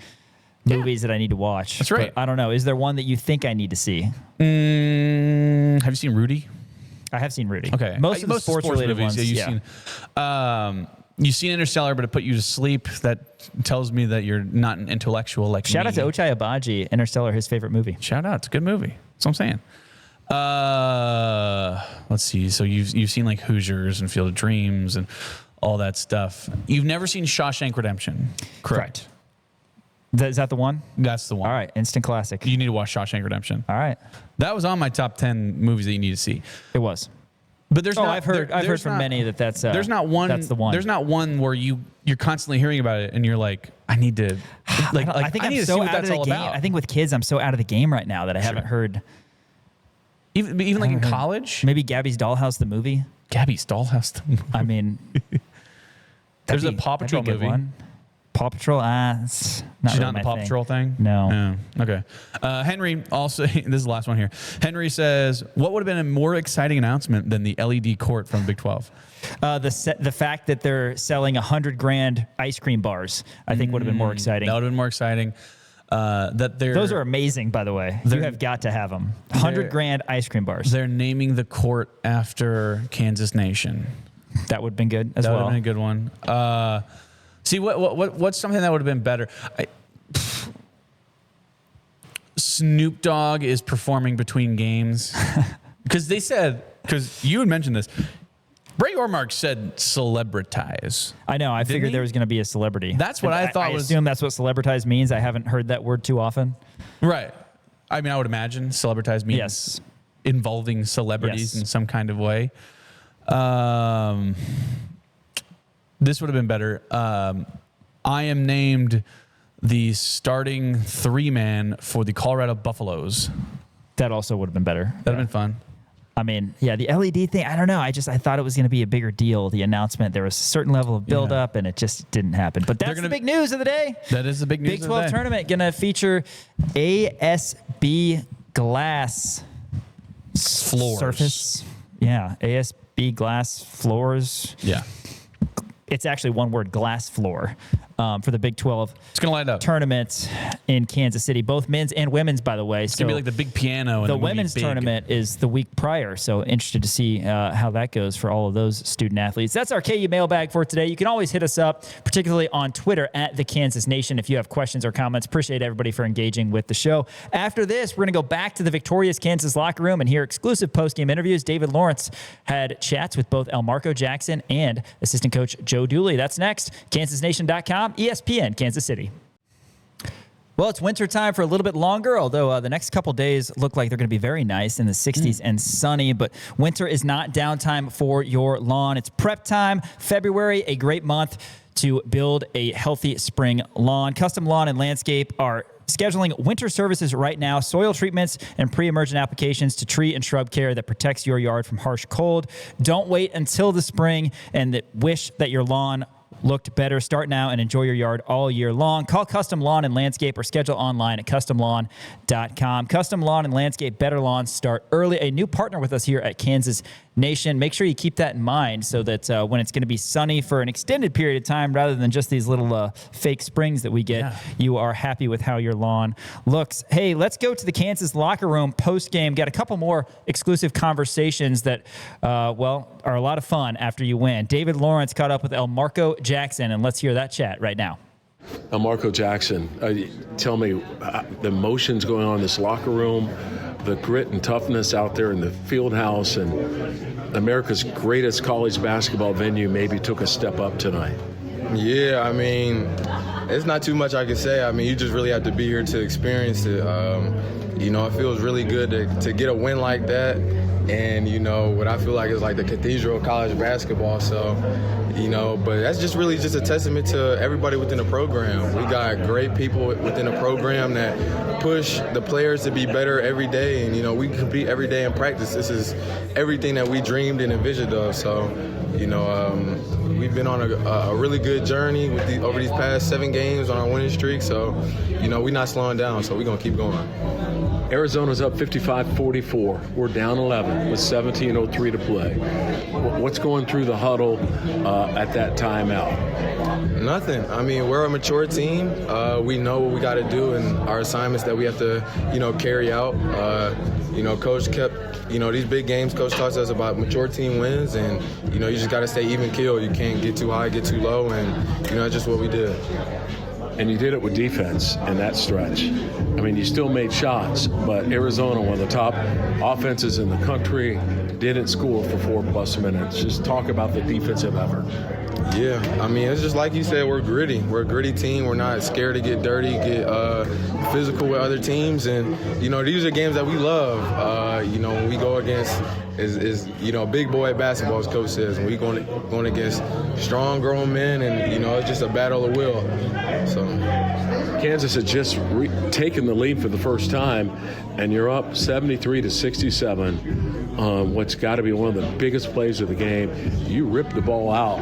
movies that I need to watch. That's right. But I don't know. Is there one that you think I need to see? Have you seen Rudy? I have seen Rudy. Okay, Most of the sports-related movies, ones. Yeah, you've seen Interstellar, but it put you to sleep. That tells me that you're not an intellectual like Shout me. out to Ochai Abaji, Interstellar, his favorite movie. Shout out, it's a good movie. That's what I'm saying. Let's see. So you've seen like Hoosiers and Field of Dreams and all that stuff. You've never seen Shawshank Redemption, correct? Is that the one? That's the one. All right, instant classic. You need to watch Shawshank Redemption. All right, That was on my top 10 movies that you need to see. it was. But there's I've heard from many that that's there's not one. That's the one. There's not one where you're constantly hearing about it and you're like, I need to like I think I I'm need to so see what out of that's the all game. about. I think with kids, I'm so out of the game right now that I haven't heard. even like in college, Maybe Gabby's Dollhouse, the movie. Gabby's Dollhouse. I mean, There's a that'd Paw be a Patrol good movie. one. Paw Patrol. It's not She's really not in the my Paw thing. Patrol thing? No. Oh, okay. Henry also, this is the last one here. Henry says, what would have been a more exciting announcement than the LED court from Big 12? The fact that they're selling $100,000 ice cream bars, I think would have been more exciting. That would have been more exciting. Those are amazing, by the way. You have got to have them. $100,000 ice cream bars. They're naming the court after Kansas Nation. That would have been good as That would well. have been a good one. See, what's something that would have been better? Snoop Dogg is performing between games. Because you had mentioned this. Ray Ormark said celebritize. I know. I figured he? there was going to be a celebrity. That's what I thought I was- assume that's what celebritize means. I haven't heard that word too often. Right. I mean, I would imagine celebritize means Yes. involving celebrities Yes. in some kind of way. This would have been better. I am named the starting 3-man for the Colorado Buffaloes. That also would have been better. That'd have been fun. I mean, yeah, the LED thing, I don't know. I thought it was going to be a bigger deal, the announcement. There was a certain level of build-up, and it just didn't happen. But that's the big news of the day. That is the big news Big of the 12 day. tournament going to feature ASB glass Floors. surface. Yeah, ASB glass floors. Yeah. It's actually one word, glass floor, for the Big 12 It's going to light up. tournament in Kansas City, both men's and women's, by the way. It's going to be like the big piano. In the movie women's Big. tournament is the week prior, so interested to see how that goes for all of those student athletes. That's our KU mailbag for today. You can always hit us up, particularly on Twitter at the Kansas Nation, if you have questions or comments. Appreciate everybody for engaging with the show. After this, we're going to go back to the victorious Kansas locker room and hear exclusive postgame interviews. David Lawrence had chats with both Elmarko Jackson and assistant coach Joe Dooley. That's next. KansasNation.com, ESPN, Kansas City. Well, it's winter time for a little bit longer, although the next couple days look like they're going to be very nice in the 60s and sunny. But winter is not downtime for your lawn. It's prep time. February, a great month to build a healthy spring lawn. Custom Lawn and Landscape are scheduling winter services right now, soil treatments and pre-emergent applications to tree and shrub care that protects your yard from harsh cold. Don't wait until the spring and wish that your lawn looked better. Start now and enjoy your yard all year long. Call Custom Lawn and Landscape or schedule online at customlawn.com. Custom Lawn and Landscape, better lawns start early. A new partner with us here at Kansas Nation. Make sure you keep that in mind so that when it's going to be sunny for an extended period of time rather than just these little fake springs that we get, you are happy with how your lawn looks. Hey, let's go to the Kansas locker room post-game. Got a couple more exclusive conversations that, are a lot of fun after you win. David Lawrence caught up with Elmarko Jackson, and let's hear that chat right now. Elmarko Jackson, tell me the emotions going on in this locker room, the grit and toughness out there in the field house, and America's greatest college basketball venue maybe took a step up tonight. Yeah, I mean, it's not too much I can say. I mean, you just really have to be here to experience it. It feels really good to get a win like that. And, what I feel like is like the cathedral of college basketball. So, but that's just really just a testament to everybody within the program. We got great people within the program that push the players to be better every day. And, we compete every day in practice. This is everything that we dreamed and envisioned of. So, we've been on a really good journey over these past 7 games on our winning streak. So, we're not slowing down. So we're going to keep going. Arizona's up 55-44. We're down 11 with 17:03 to play. What's going through the huddle at that timeout? Nothing. I mean, we're a mature team. We know what we got to do and our assignments that we have to, carry out. Coach kept, these big games, Coach talks to us about mature team wins, and, you just got to stay even keel. You can't get too high, get too low, and, that's just what we did. And you did it with defense in that stretch. I mean, you still made shots, but Arizona, one of the top offenses in the country, didn't score for 4+ minutes. Just talk about the defensive effort. Yeah, I mean, it's just like you said, we're gritty. We're a gritty team. We're not scared to get dirty, get physical with other teams. And, these are games that we love. When we go against is big boy basketball, as Coach says. And we going against strong, grown men, and, it's just a battle of will. So Kansas had just taken the lead for the first time, and you're up 73-67. What's got to be one of the biggest plays of the game. You ripped the ball out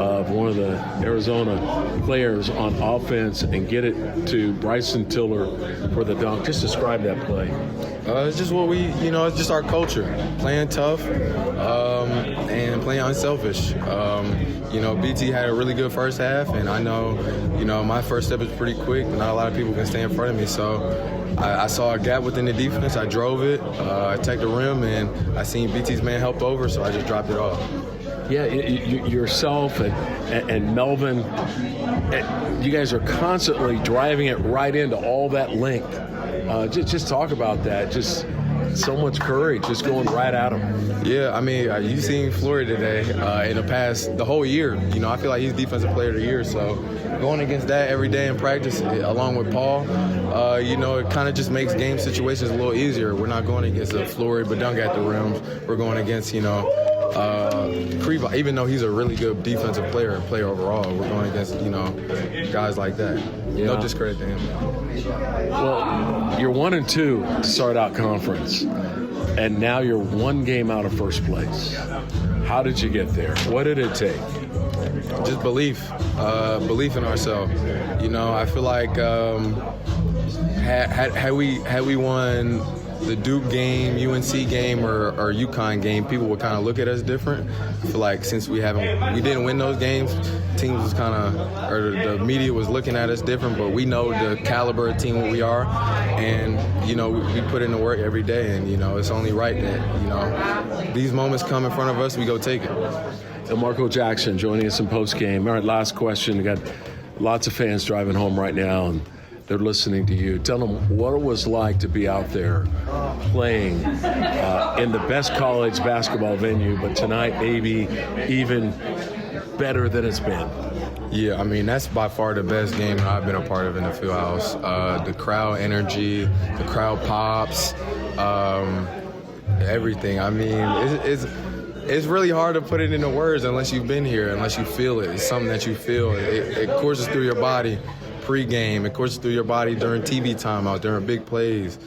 of one of the Arizona players on offense and get it to Bryson Tiller for the dunk. Just describe that play. It's just what it's just our culture. Playing tough and playing unselfish. BT had a really good first half, and I know, my first step is pretty quick. Not a lot of people can stay in front of me, so I saw a gap within the defense. I drove it, I attacked the rim, and I seen BT's man help over, so I just dropped it off. Yeah, yourself and Melvin, you guys are constantly driving it right into all that length. Just talk about that. Just so much courage, just going right at him. Yeah, I mean, you seen Flory today in the whole year. I feel like he's Defensive Player of the Year. So going against that every day in practice, along with Paul, it kind of just makes game situations a little easier. We're not going against a Flory Badung at the rim. We're going against, Kriva, even though he's a really good defensive player and player overall, we're going against, guys like that. Yeah. No discredit to him. Well, You're 1-2 to start out conference, and now you're one game out of first place. How did you get there? What did it take? Just belief in ourselves. I feel like had we won the Duke game, UNC game, or UConn game, people would kind of look at us different. I feel like since we didn't win those games, teams was or the media was looking at us different. But we know the caliber of team we are, and we put in the work every day, and it's only right that these moments come in front of us, we go take it. Elmarko Jackson joining us in post game. All right, last question. We got lots of fans driving home right now, and they're listening to you. Tell them what it was like to be out there playing in the best college basketball venue, but tonight maybe even better than it's been. Yeah, that's by far the best game that I've been a part of in the Fieldhouse. The crowd energy, the crowd pops, everything. It's really hard to put it into words unless you've been here, unless you feel it. It's something that you feel. It courses through your body. Pre-game, it courses through your body during TV timeout, during big plays.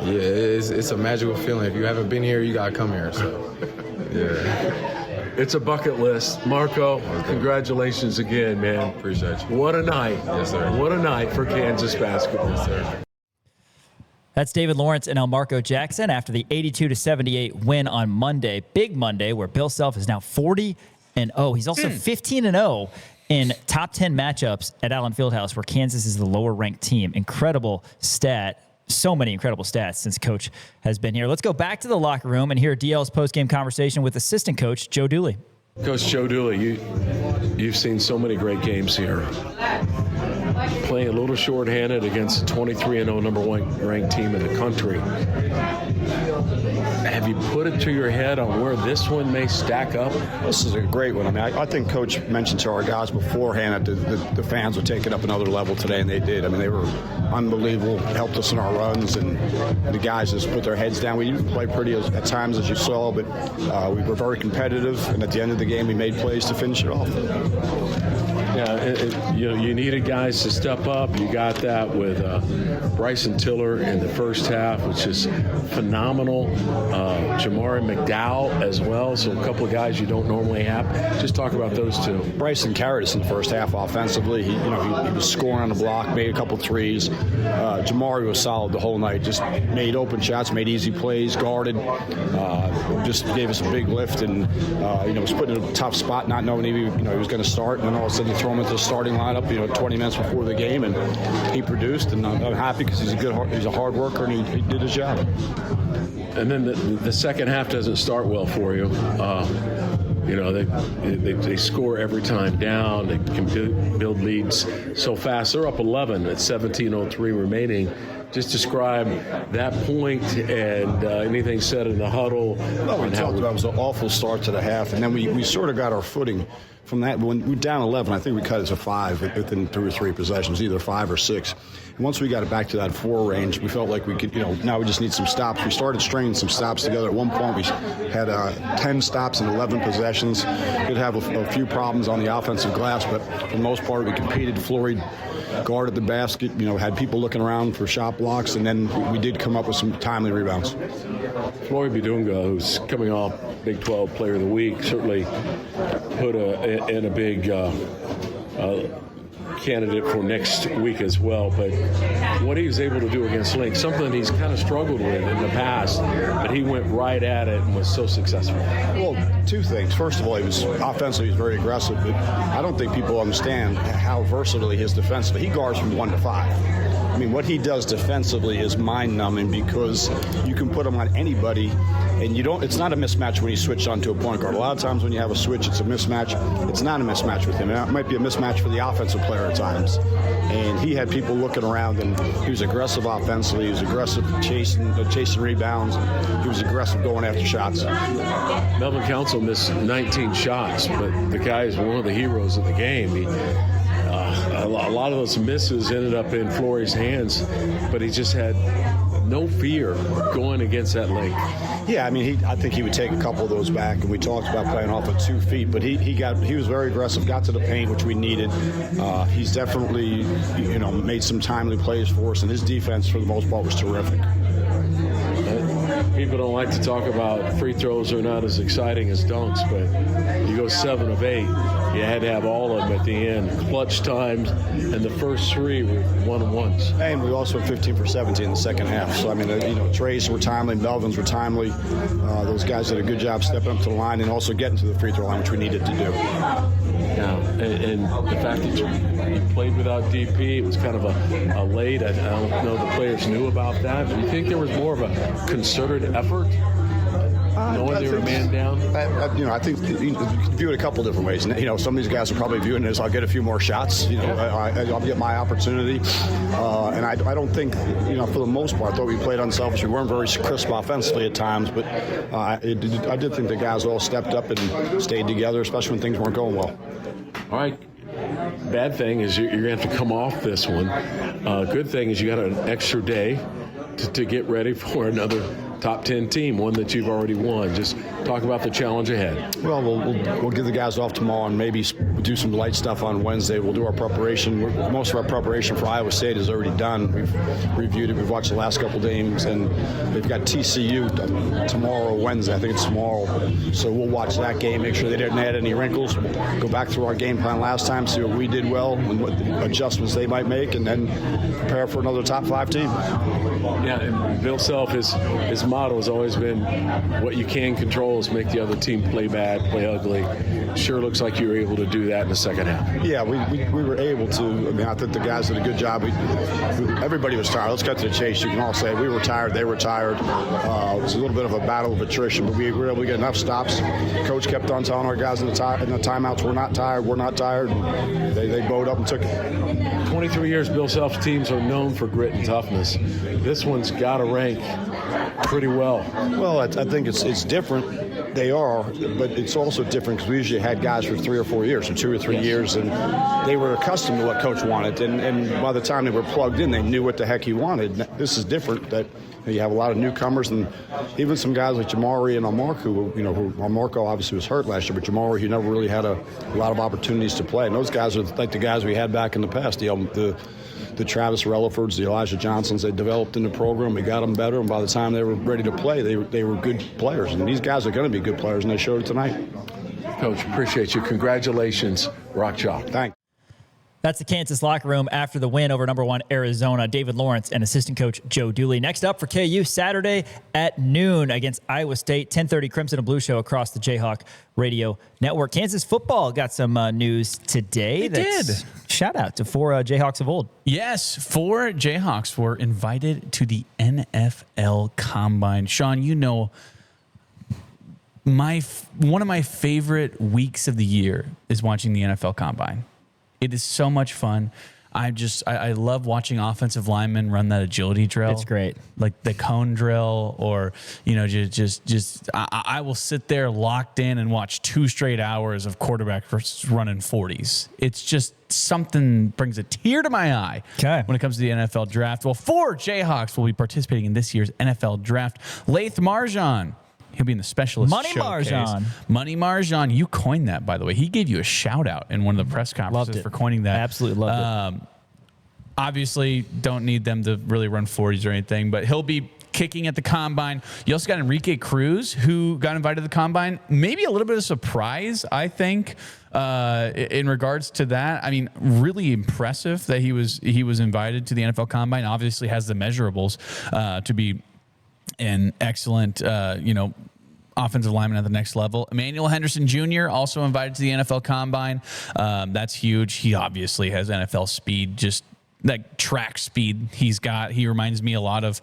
It's a magical feeling. If you haven't been here, you gotta come here. So, yeah. It's a bucket list. Marco, congratulations again, man. Appreciate you. What a night. Yes, sir. What a night for Kansas basketball. Yes, sir. That's David Lawrence and Elmarko Jackson after the 82-78 win on Monday. Big Monday, where Bill Self is now 40-0. He's also 15-0 in top 10 matchups at Allen Fieldhouse, where Kansas is the lower-ranked team. Incredible stat. So many incredible stats since Coach has been here. Let's go back to the locker room and hear DL's post-game conversation with assistant coach Joe Dooley. Coach Joe Dooley, you've seen so many great games here. Playing a little shorthanded against a 23-0 number one ranked team in the country. Have you put it to your head on where this one may stack up? This is a great one. I think Coach mentioned to our guys beforehand that the fans would take it up another level today, and they did. They were unbelievable, helped us in our runs, and the guys just put their heads down. We didn't play pretty at times, as you saw, but we were very competitive, and at the end of the game, we made plays to finish it off. Yeah, you needed guys to step up. You got that with Bryson Tiller in the first half, which is phenomenal. Jamari McDowell as well, so a couple of guys you don't normally have. Just talk about those two. Bryson carried us in the first half offensively. He was scoring on the block, made a couple threes. Jamari was solid the whole night. Just made open shots, made easy plays, guarded. Just gave us a big lift, and was put in a tough spot, not knowing he was going to start, and then all of a sudden you throw him into the starting lineup, 20 minutes before the game, and he produced, and I'm happy because he's a hard worker, and he did his job. And then the second half doesn't start well for you. They score every time down. They can build leads so fast. They're up 11 at 17:03 remaining. Just describe that point and anything said in the huddle. Well, we talked about it was an awful start to the half, and then we sort of got our footing from that. When we were down 11, I think we cut it to 5 within 2 or 3 possessions, either 5 or 6. And once we got it back to that 4 range, we felt like we could, now we just need some stops. We started stringing some stops together. At one point, we had 10 stops in 11 possessions. Did have a few problems on the offensive glass, but for the most part, we competed. Floyd guarded the basket, had people looking around for shot blocks, and then we did come up with some timely rebounds. Floyd Bidunga, who's coming off Big 12 Player of the Week, certainly put in a big candidate for next week as well. But what he was able to do against Link, something he's kind of struggled with in the past, but he went right at it and was so successful. Well, 2 things. First of all, he was offensively very aggressive, but I don't think people understand how versatile he is defensively. He guards from 1 to 5. What he does defensively is mind-numbing because you can put him on anybody, and it's not a mismatch when you switch onto a point guard. A lot of times when you have a switch, it's a mismatch. It's not a mismatch with him. It might be a mismatch for the offensive player at times. And he had people looking around, and he was aggressive offensively. He was aggressive chasing rebounds. He was aggressive going after shots. Melvin Council missed 19 shots, but the guy is one of the heroes of the game. A lot of those misses ended up in Flory's hands, but he just had no fear going against that length. Yeah, I mean, I think he would take a couple of those back, and we talked about playing off of 2 feet, but he was very aggressive, got to the paint, which we needed. He's definitely, made some timely plays for us, and his defense, for the most part, was terrific. People don't like to talk about free throws are not as exciting as dunks, but you go 7 of 8. You had to have all of them at the end. Clutch times, and the first 3 were 1-on-ones. And we also had 15 for 17 in the second half. So, I mean, Trace were timely, Melvins were timely. Those guys did a good job stepping up to the line and also getting to the free throw line, which we needed to do. Yeah, and the fact that you played without DP, it was kind of a late. I don't know the players knew about that. Do you think there was more of a concerted effort? Knowing they were man down? I think you can view it a couple different ways. Some of these guys are probably viewing it as I'll get a few more shots. I'll get my opportunity. And I don't think, for the most part, though we played unselfish. We weren't very crisp offensively at times, but I did think the guys all stepped up and stayed together, especially when things weren't going well. All right. Bad thing is you're going to have to come off this one. Good thing is you got an extra day to get ready for another top 10 team, one that you've already won. Just talk about the challenge ahead. Well, we'll give the guys off tomorrow and maybe do some light stuff on Wednesday. We'll do our preparation. Most of our preparation for Iowa State is already done. We've reviewed it. We've watched the last couple games, and they've got TCU tomorrow, Wednesday. I think it's tomorrow. So we'll watch that game, make sure they didn't add any wrinkles. We'll go back through our game plan last time, see what we did well and what adjustments they might make, and then prepare for another top 5 team. Yeah, and Bill Self, his motto has always been what you can control is make the other team play bad, play ugly. Sure looks like you were able to do that in the second half. Yeah, we were able to. I think the guys did a good job. Everybody was tired. Let's cut to the chase. You can all say we were tired, they were tired. It was a little bit of a battle of attrition, but we were able to get enough stops. Coach kept on telling our guys in the timeouts, we're not tired, we're not tired. They bowed up and took it. 23 years, Bill Self's teams are known for grit and toughness. This one's got to rank pretty well. Well, I think it's different. They are, but it's also different because we usually had guys for 3 or 4 years, or 2 or 3 years, and they were accustomed to what Coach wanted. And by the time they were plugged in, they knew what the heck he wanted. This is different. That you have a lot of newcomers, and even some guys like Jamari and Elmarko, who Elmarko obviously was hurt last year, but Jamari, he never really had a lot of opportunities to play. And those guys are like the guys we had back in the past. The Travis Rellifords, the Elijah Johnsons, they developed in the program. We got them better, and by the time they were ready to play, they were good players. And these guys are going to be good players, and they showed it tonight. Coach, appreciate you. Congratulations. Rock chalk. Thanks. That's the Kansas locker room after the win over number 1 Arizona. David Lawrence and assistant coach Joe Dooley. Next up for KU, Saturday at noon against Iowa State. 10:30 Crimson and Blue show across the Jayhawk Radio Network. Kansas football got some news today. They did. Shout out to 4 Jayhawks of old. Yes, 4 Jayhawks were invited to the NFL Combine. Sean, one of my favorite weeks of the year is watching the NFL Combine. It is so much fun. I love watching offensive linemen run that agility drill. It's great. Like the cone drill, or I will sit there locked in and watch 2 straight hours of quarterback versus running 40s. It's just something brings a tear to my eye when it comes to the NFL draft. Well, 4 Jayhawks will be participating in this year's NFL draft. Laith Marjan. He'll be in the specialist Money showcase. Marjan. Money Marjan. You coined that, by the way. He gave you a shout out in one of the press conferences for coining that. I absolutely loved it. Obviously, don't need them to really run 40s or anything, but he'll be kicking at the Combine. You also got Enrique Cruz, who got invited to the Combine. Maybe a little bit of surprise, I think, in regards to that. I mean, really impressive that he was invited to the NFL Combine. Obviously has the measurables to be an excellent, offensive lineman at the next level. Emmanuel Henderson Jr. also invited to the NFL Combine. That's huge. He obviously has NFL speed, just like track speed he's got. He reminds me a lot of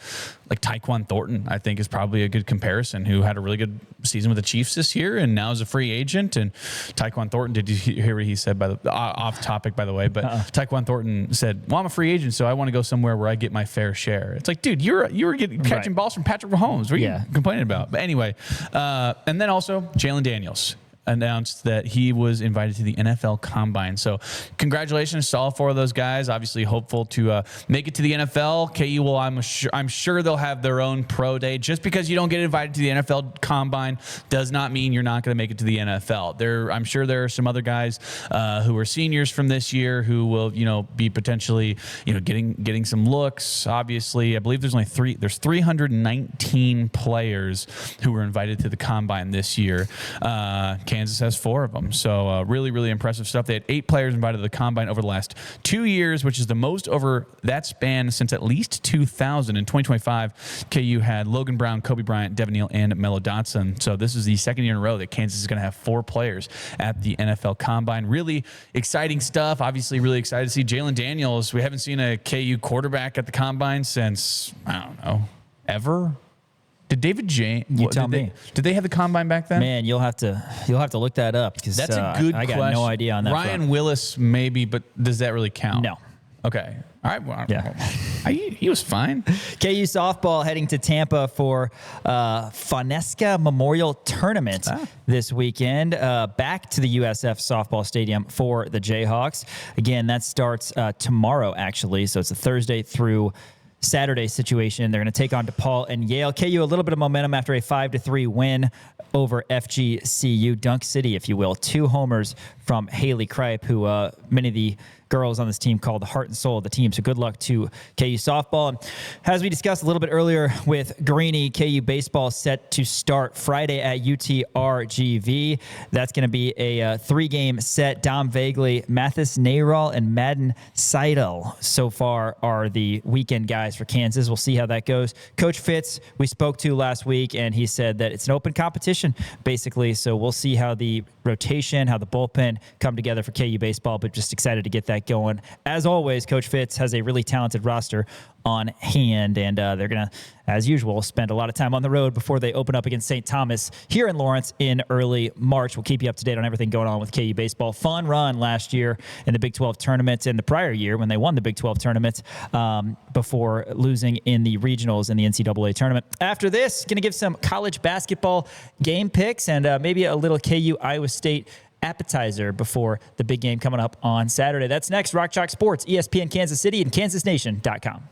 like Tyquan Thornton, I think is probably a good comparison, who had a really good season with the Chiefs this year and now is a free agent. And Tyquan Thornton, did you hear what he said off topic, by the way, but Tyquan Thornton said, well, I'm a free agent, so I want to go somewhere where I get my fair share. It's like, dude, you were catching balls from Patrick Mahomes. What are you complaining about? But anyway, and then also Jalen Daniels. announced that he was invited to the NFL Combine. So congratulations to all 4 of those guys. Obviously hopeful to make it to the NFL. KU will, I'm sure they'll have their own pro day. Just because you don't get invited to the NFL Combine does not mean you're not going to make it to the NFL. I'm sure there are some other guys who are seniors from this year who will, be potentially, getting some looks. Obviously, I believe there's 319 players who were invited to the Combine this year. Kansas has 4 of them. So really, really impressive stuff. They had 8 players invited to the Combine over the last 2 years, which is the most over that span since at least 2000. In 2025, KU had Logan Brown, Kobe Bryant, Devin Neal, and Melo Dotson. So this is the second year in a row that Kansas is going to have 4 players at the NFL Combine. Really exciting stuff. Obviously, really excited to see Jalen Daniels. We haven't seen a KU quarterback at the Combine since, I don't know, ever. Did David James? You tell me. Did they have the Combine back then? Man, you'll have to look that up because that's a good I question. got no idea on that. Ryan front. Willis maybe, but does that really count? No. Okay. All right. Well, Yeah. He was fine. KU softball heading to Tampa for Fonesca Memorial Tournament this weekend. Back to the USF softball stadium for the Jayhawks. Again, that starts tomorrow, actually. So it's a Thursday through Saturday situation. They're going to take on DePaul and Yale. KU a little bit of momentum after a 5-3 win over FGCU, Dunk City, if you will. 2 homers from Haley Kripe, who many of the girls on this team call the heart and soul of the team. So good luck to KU softball. And as we discussed a little bit earlier with Greeny, KU baseball set to start Friday at UTRGV. That's going to be a 3-game set. Dom Vagley, Mathis Nayral, and Madden Seidel so far are the weekend guys for Kansas. We'll see how that goes. Coach Fitz, we spoke to last week, and he said that it's an open competition, basically. So we'll see how the rotation, how the bullpen come together for KU baseball, but just excited to get that going. As always, Coach Fitz has a really talented roster on hand, and they're going to, as usual, spend a lot of time on the road before they open up against St. Thomas here in Lawrence in early March. We'll keep you up to date on everything going on with KU baseball. Fun run last year in the Big 12 tournament, and the prior year when they won the Big 12 tournament before losing in the regionals in the NCAA tournament. After this, going to give some college basketball game picks and maybe a little KU Iowa State appetizer before the big game coming up on Saturday. That's next. Rock Chalk Sports, ESPN Kansas City, and KansasNation.com.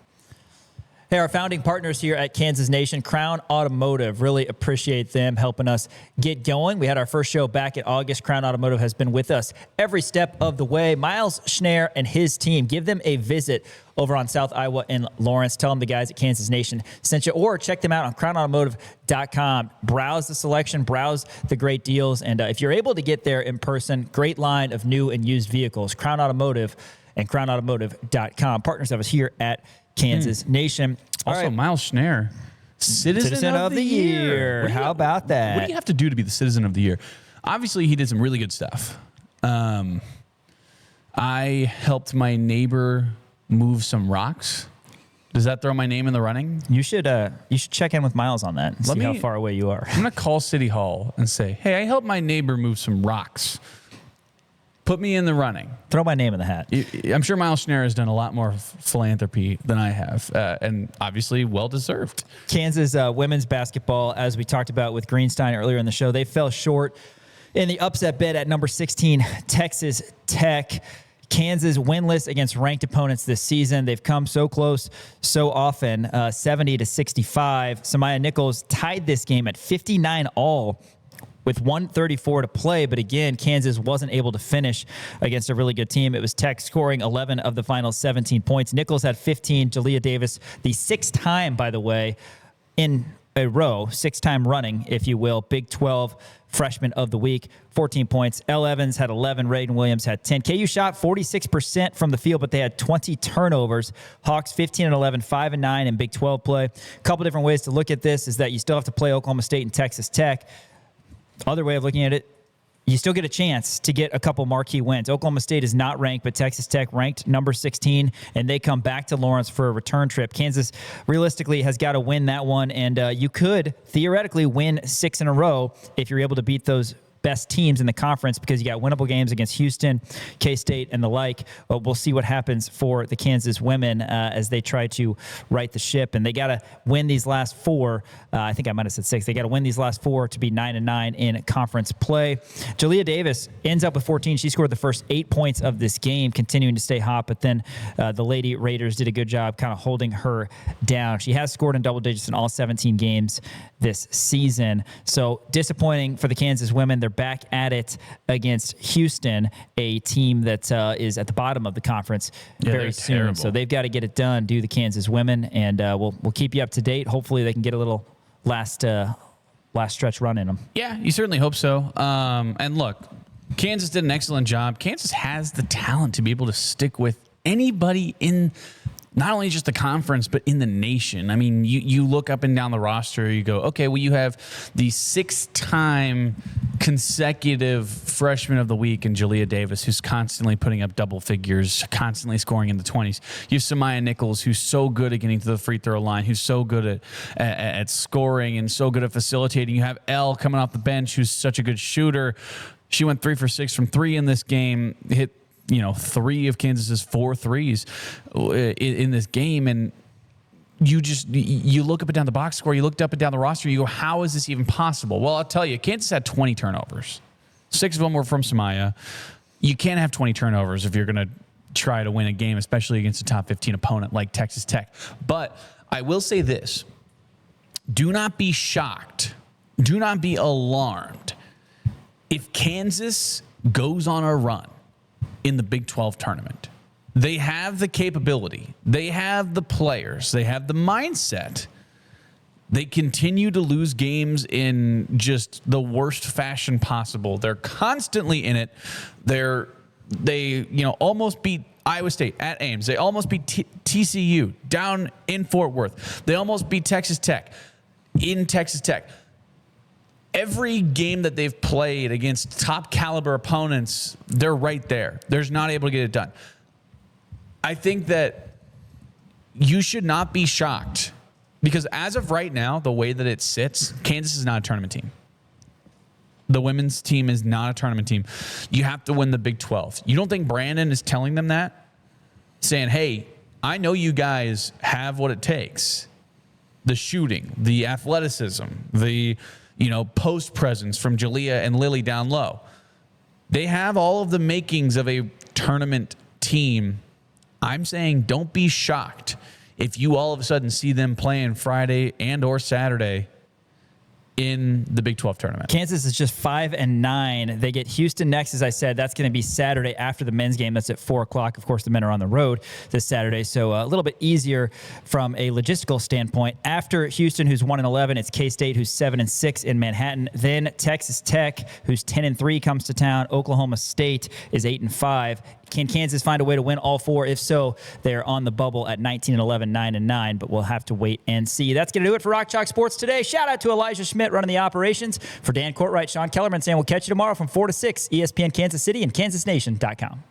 Hey, our founding partners here at Kansas Nation, Crown Automotive. Really appreciate them helping us get going. We had our first show back in August. Crown Automotive has been with us every step of the way. Miles Schneer and his team, give them a visit over on South Iowa in Lawrence. Tell them the guys at Kansas Nation sent you, or check them out on crownautomotive.com. Browse the selection, browse the great deals, and if you're able to get there in person, great line of new and used vehicles. Crown Automotive and crownautomotive.com. Partners of us here at Kansas Nation. Also, right. Miles Schneer, Citizen of the Year. How about that? What do you have to do to be the Citizen of the Year? Obviously, he did some really good stuff. I helped my neighbor move some rocks. Does that throw my name in the running? You should check in with Miles on that and see how far away you are. I'm going to call City Hall and say, hey, I helped my neighbor move some rocks. Put me in the running. Throw my name in the hat. I'm sure Miles Schneer has done a lot more philanthropy than I have, and obviously well-deserved. Kansas women's basketball, as we talked about with Greenstein earlier in the show, they fell short in the upset bid at number 16, Texas Tech. Kansas winless against ranked opponents this season. They've come so close so often, 70-65. Samaya Nichols tied this game at 59 all with 1:34 to play. But again, Kansas wasn't able to finish against a really good team. It was Tech scoring 11 of the final 17 points. Nichols had 15. Jalea Davis, the 6th time, by the way, in a row, 6th-time running, if you will, Big 12 Freshman of the Week, 14 points. Elle Evans had 11. Raiden Williams had 10. KU shot 46% from the field, but they had 20 turnovers. Hawks 15-11, 5-9 in Big 12 play. A couple different ways to look at this is that you still have to play Oklahoma State and Texas Tech. Other way of looking at it, you still get a chance to get a couple marquee wins. Oklahoma State is not ranked, but Texas Tech ranked number 16, and they come back to Lawrence for a return trip. Kansas realistically has got to win that one, and you could theoretically win 6 in a row if you're able to beat those best teams in the conference because you got winnable games against Houston, K-State, and the like. We'll see what happens for the Kansas women as they try to right the ship. And they got to win these last 4. I think I might have said 6. They got to win these last 4 to be 9-9 in conference play. Jalea Davis ends up with 14. She scored the first 8 points of this game, continuing to stay hot. But then the Lady Raiders did a good job kind of holding her down. She has scored in double digits in all 17 games this season. So disappointing for the Kansas women. They're back at it against Houston, a team that is at the bottom of the conference very soon. Terrible. So they've got to get it done, do the Kansas women, and we'll keep you up to date. Hopefully they can get a little last stretch run in them. Yeah, you certainly hope so. And look, Kansas did an excellent job. Kansas has the talent to be able to stick with anybody in not only just the conference, but in the nation. I mean, you look up and down the roster, you go, okay, well, you have the 6-time consecutive freshman of the week in Jalea Davis, who's constantly putting up double figures, constantly scoring in the 20s. You have Samaya Nichols, who's so good at getting to the free throw line, who's so good at scoring and so good at facilitating. You have Elle coming off the bench, who's such a good shooter. She went 3 for 6 from 3 in this game, hit 3 of Kansas's 4 threes in this game. And you look up and down the box score, you looked up and down the roster, you go, how is this even possible? Well, I'll tell you, Kansas had 20 turnovers. 6 of them were from Samaya. You can't have 20 turnovers if you're going to try to win a game, especially against a top 15 opponent like Texas Tech. But I will say this, do not be shocked. Do not be alarmed if Kansas goes on a run in the Big 12 tournament. They have the capability. They have the players. They have the mindset. They continue to lose games in just the worst fashion possible. They're constantly in it. They almost beat Iowa State at Ames. They almost beat TCU down in Fort Worth. They almost beat Texas Tech in Texas Tech. Every game that they've played against top caliber opponents, they're right there. They're not able to get it done. I think that you should not be shocked because as of right now, the way that it sits, Kansas is not a tournament team. The women's team is not a tournament team. You have to win the Big 12. You don't think Brandon is telling them that? Saying, hey, I know you guys have what it takes. The shooting, the athleticism, the post presence from Jalea and Lily down low. They have all of the makings of a tournament team. I'm saying don't be shocked if you all of a sudden see them playing Friday and or Saturday in the Big 12 tournament. Kansas is just 5-9. They get Houston next, as I said. That's going to be Saturday after the men's game. That's at 4:00. Of course, the men are on the road this Saturday, so a little bit easier from a logistical standpoint. After Houston, who's 1-11, it's K-State, who's 7-6 in Manhattan. Then Texas Tech, who's 10-3, comes to town. Oklahoma State is 8-5. Can Kansas find a way to win all 4? If so, they're on the bubble at 19-11, 9-9, but we'll have to wait and see. That's going to do it for Rock Chalk Sports today. Shout out to Elijah Schmidt running the operations. For Dan Courtwright, Sean Kellerman saying we'll catch you tomorrow from 4 to 6, ESPN Kansas City and KansasNation.com.